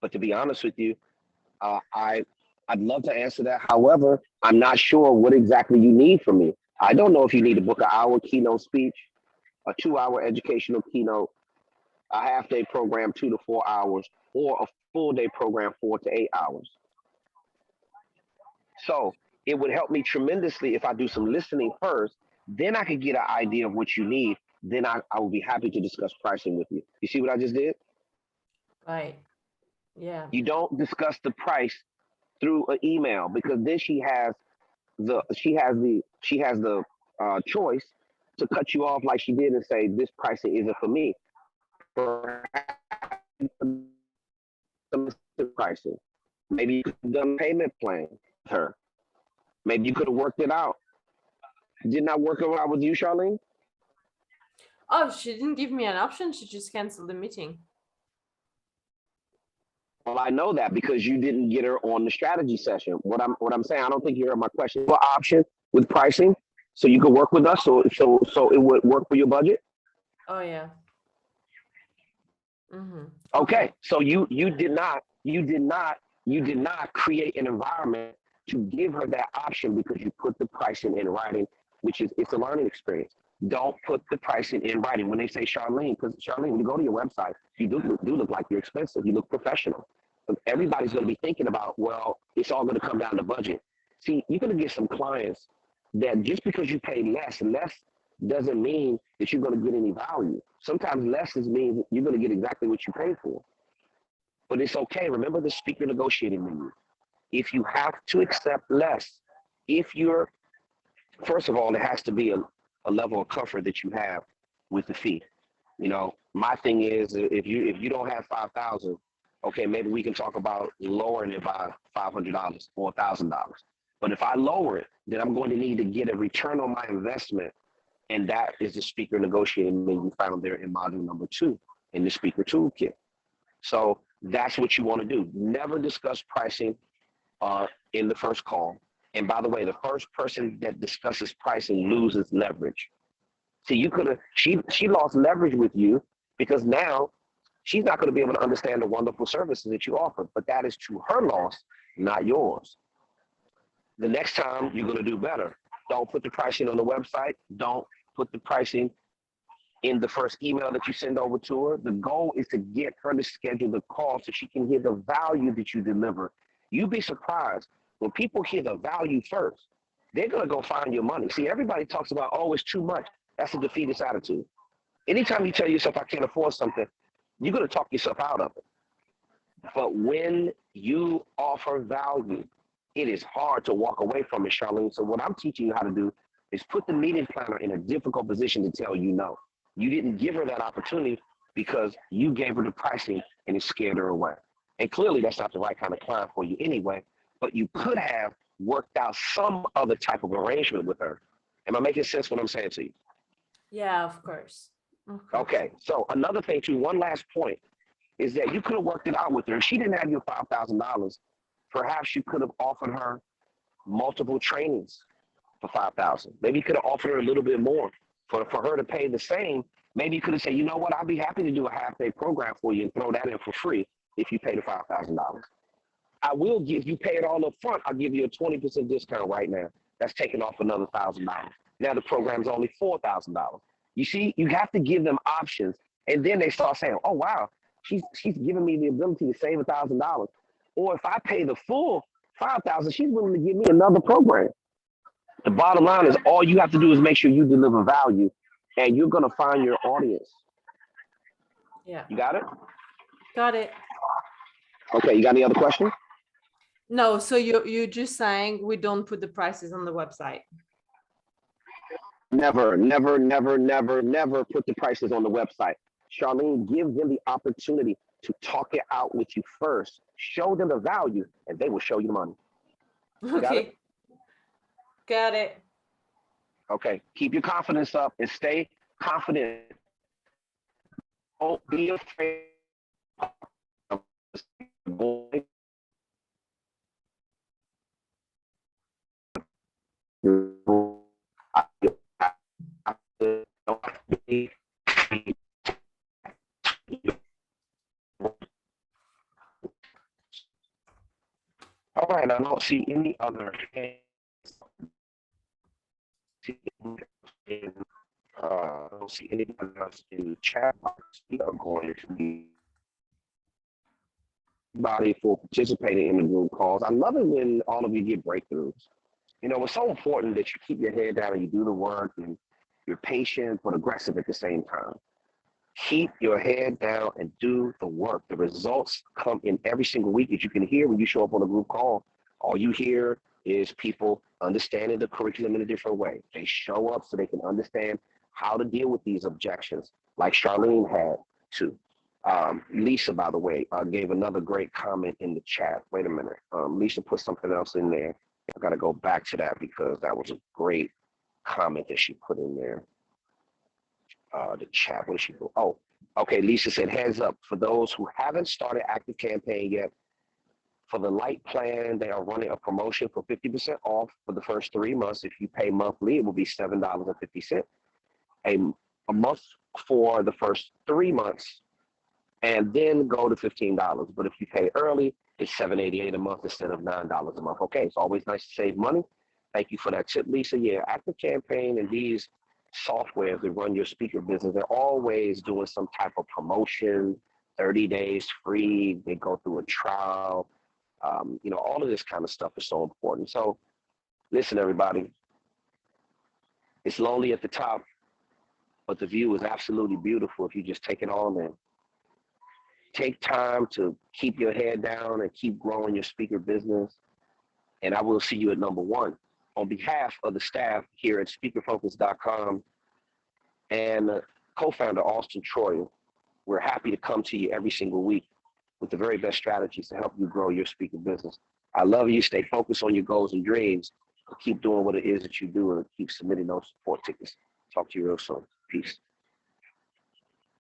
A: but to be honest with you, I'd love to answer that. However, I'm not sure what exactly you need from me. I don't know if you need to book an hour keynote speech, a 2-hour educational keynote, a half-day program 2 to 4 hours, or a full-day program 4 to 8 hours. So it would help me tremendously if I do some listening first. Then I could get an idea of what you need. then I will be happy to discuss pricing with you. You see what I just did?
E: Right. Yeah.
A: You don't discuss the price through an email, because then she has the choice to cut you off like she did and say this pricing isn't for me. Pricing. Maybe you could have done a payment plan with her. Maybe you could have worked it out. Did not work it out with you, Charlene?
E: Oh, she didn't give me an option. She just canceled the meeting.
A: Well, I know that because you didn't get her on the strategy session. What I'm saying, I don't think you heard my question. What option with pricing, so you could work with us, so it would work for your budget?
E: Oh yeah. Mm-hmm.
A: Okay, so you did not create an environment to give her that option, because you put the pricing in writing, which is, it's a learning experience. Don't put the pricing in writing. When they say Charlene, because Charlene, when you go to your website, you do look like you're expensive. You look professional. But everybody's going to be thinking about, well, it's all going to come down to budget. See, you're going to get some clients that just because you pay less doesn't mean that you're going to get any value. Sometimes less means you're going to get exactly what you pay for. But it's okay. Remember the speaker negotiating menu. If you have to accept less, first of all, it has to be a level of comfort that you have with the fee. You know, my thing is, if you don't have 5,000, okay, maybe we can talk about lowering it by $500 or $1,000. But if I lower it, then I'm going to need to get a return on my investment. And that is the speaker negotiating menu found there in module number 2 in the speaker toolkit. So that's what you want to do. Never discuss pricing in the first call. And by the way, the first person that discusses pricing loses leverage. See, she lost leverage with you because now she's not going to be able to understand the wonderful services that you offer, but that is to her loss, not yours. The next time you're going to do better. Don't put the pricing on the website. Don't put the pricing in the first email that you send over to her. The goal is to get her to schedule the call so she can hear the value that you deliver. You'd be surprised when people hear the value first, they're going to go find your money. See, everybody talks about, oh, it's too much. That's a defeatist attitude. Anytime you tell yourself I can't afford something, you're going to talk yourself out of it. But when you offer value, it is hard to walk away from it, Charlene. So what I'm teaching you how to do is put the meeting planner in a difficult position to tell you no. You didn't give her that opportunity because you gave her the pricing and it scared her away. And clearly that's not the right kind of client for you anyway, but you could have worked out some other type of arrangement with her. Am I making sense what I'm saying to you?
E: Yeah, of course.
A: Okay, so another thing too, one last point, is that you could have worked it out with her. If she didn't have your $5,000, perhaps you could have offered her multiple trainings for $5,000. Maybe you could have offered her a little bit more for her to pay the same. Maybe you could have said, you know what, I'll be happy to do a half-day program for you and throw that in for free if you pay the $5,000. I will give you, pay it all up front. I'll give you a 20% discount right now. That's taking off another $1,000. Now the program's only $4,000. You see, you have to give them options, and then they start saying, oh, wow, she's giving me the ability to save $1,000. Or if I pay the full $5,000, she's willing to give me another program. The bottom line is all you have to do is make sure you deliver value, and you're going to find your audience.
E: Yeah.
A: You got it?
E: Got it.
A: Okay, you got any other questions?
E: No, so you're just saying we don't put the prices on the website.
A: Never, never, never, never, never put the prices on the website. Charlene, give them the opportunity to talk it out with you first. Show them the value, and they will show you the money.
E: Okay. Got it.
A: Okay, keep your confidence up and stay confident. Don't be afraid of going. All right, I don't see any other hands. I don't see anybody else in the chat box. We are going to be everybody for participating in the group calls. I love it when all of you get breakthroughs. You know, it's so important that you keep your head down and you do the work and You're patient but aggressive at the same time. Keep your head down and do the work. The results come in every single week, as you can hear when you show up on a group call. All you hear is people understanding the curriculum in a different way. They show up so they can understand how to deal with these objections, like Charlene had to. Lisa, by the way, gave another great comment in the chat. Wait a minute. Lisa put something else in there. I got to go back to that because that was a great comment that she put in there. The chat, what did she do? Oh, okay. Lisa said, heads up for those who haven't started Active Campaign yet. For the light plan, they are running a promotion for 50% off for the first 3 months. If you pay monthly, it will be $7.50 a month for the first 3 months, and then go to $15. But if you pay early, it's $7.88 a month instead of $9 a month. Okay, it's always nice to save money. Thank you for that tip, Lisa. Yeah, Active Campaign and these softwares that run your speaker business, they're always doing some type of promotion, 30 days free. They go through a trial. All of this kind of stuff is so important. So listen, everybody, it's lonely at the top, but the view is absolutely beautiful if you just take it all in. Take time to keep your head down and keep growing your speaker business. And I will see you at number one. On behalf of the staff here at speakerfocus.com and co-founder Auston Troyer, we're happy to come to you every single week with the very best strategies to help you grow your speaker business. I love you. Stay focused on your goals and dreams. Keep doing what it is that you do and keep submitting those support tickets. Talk to you real soon. Peace.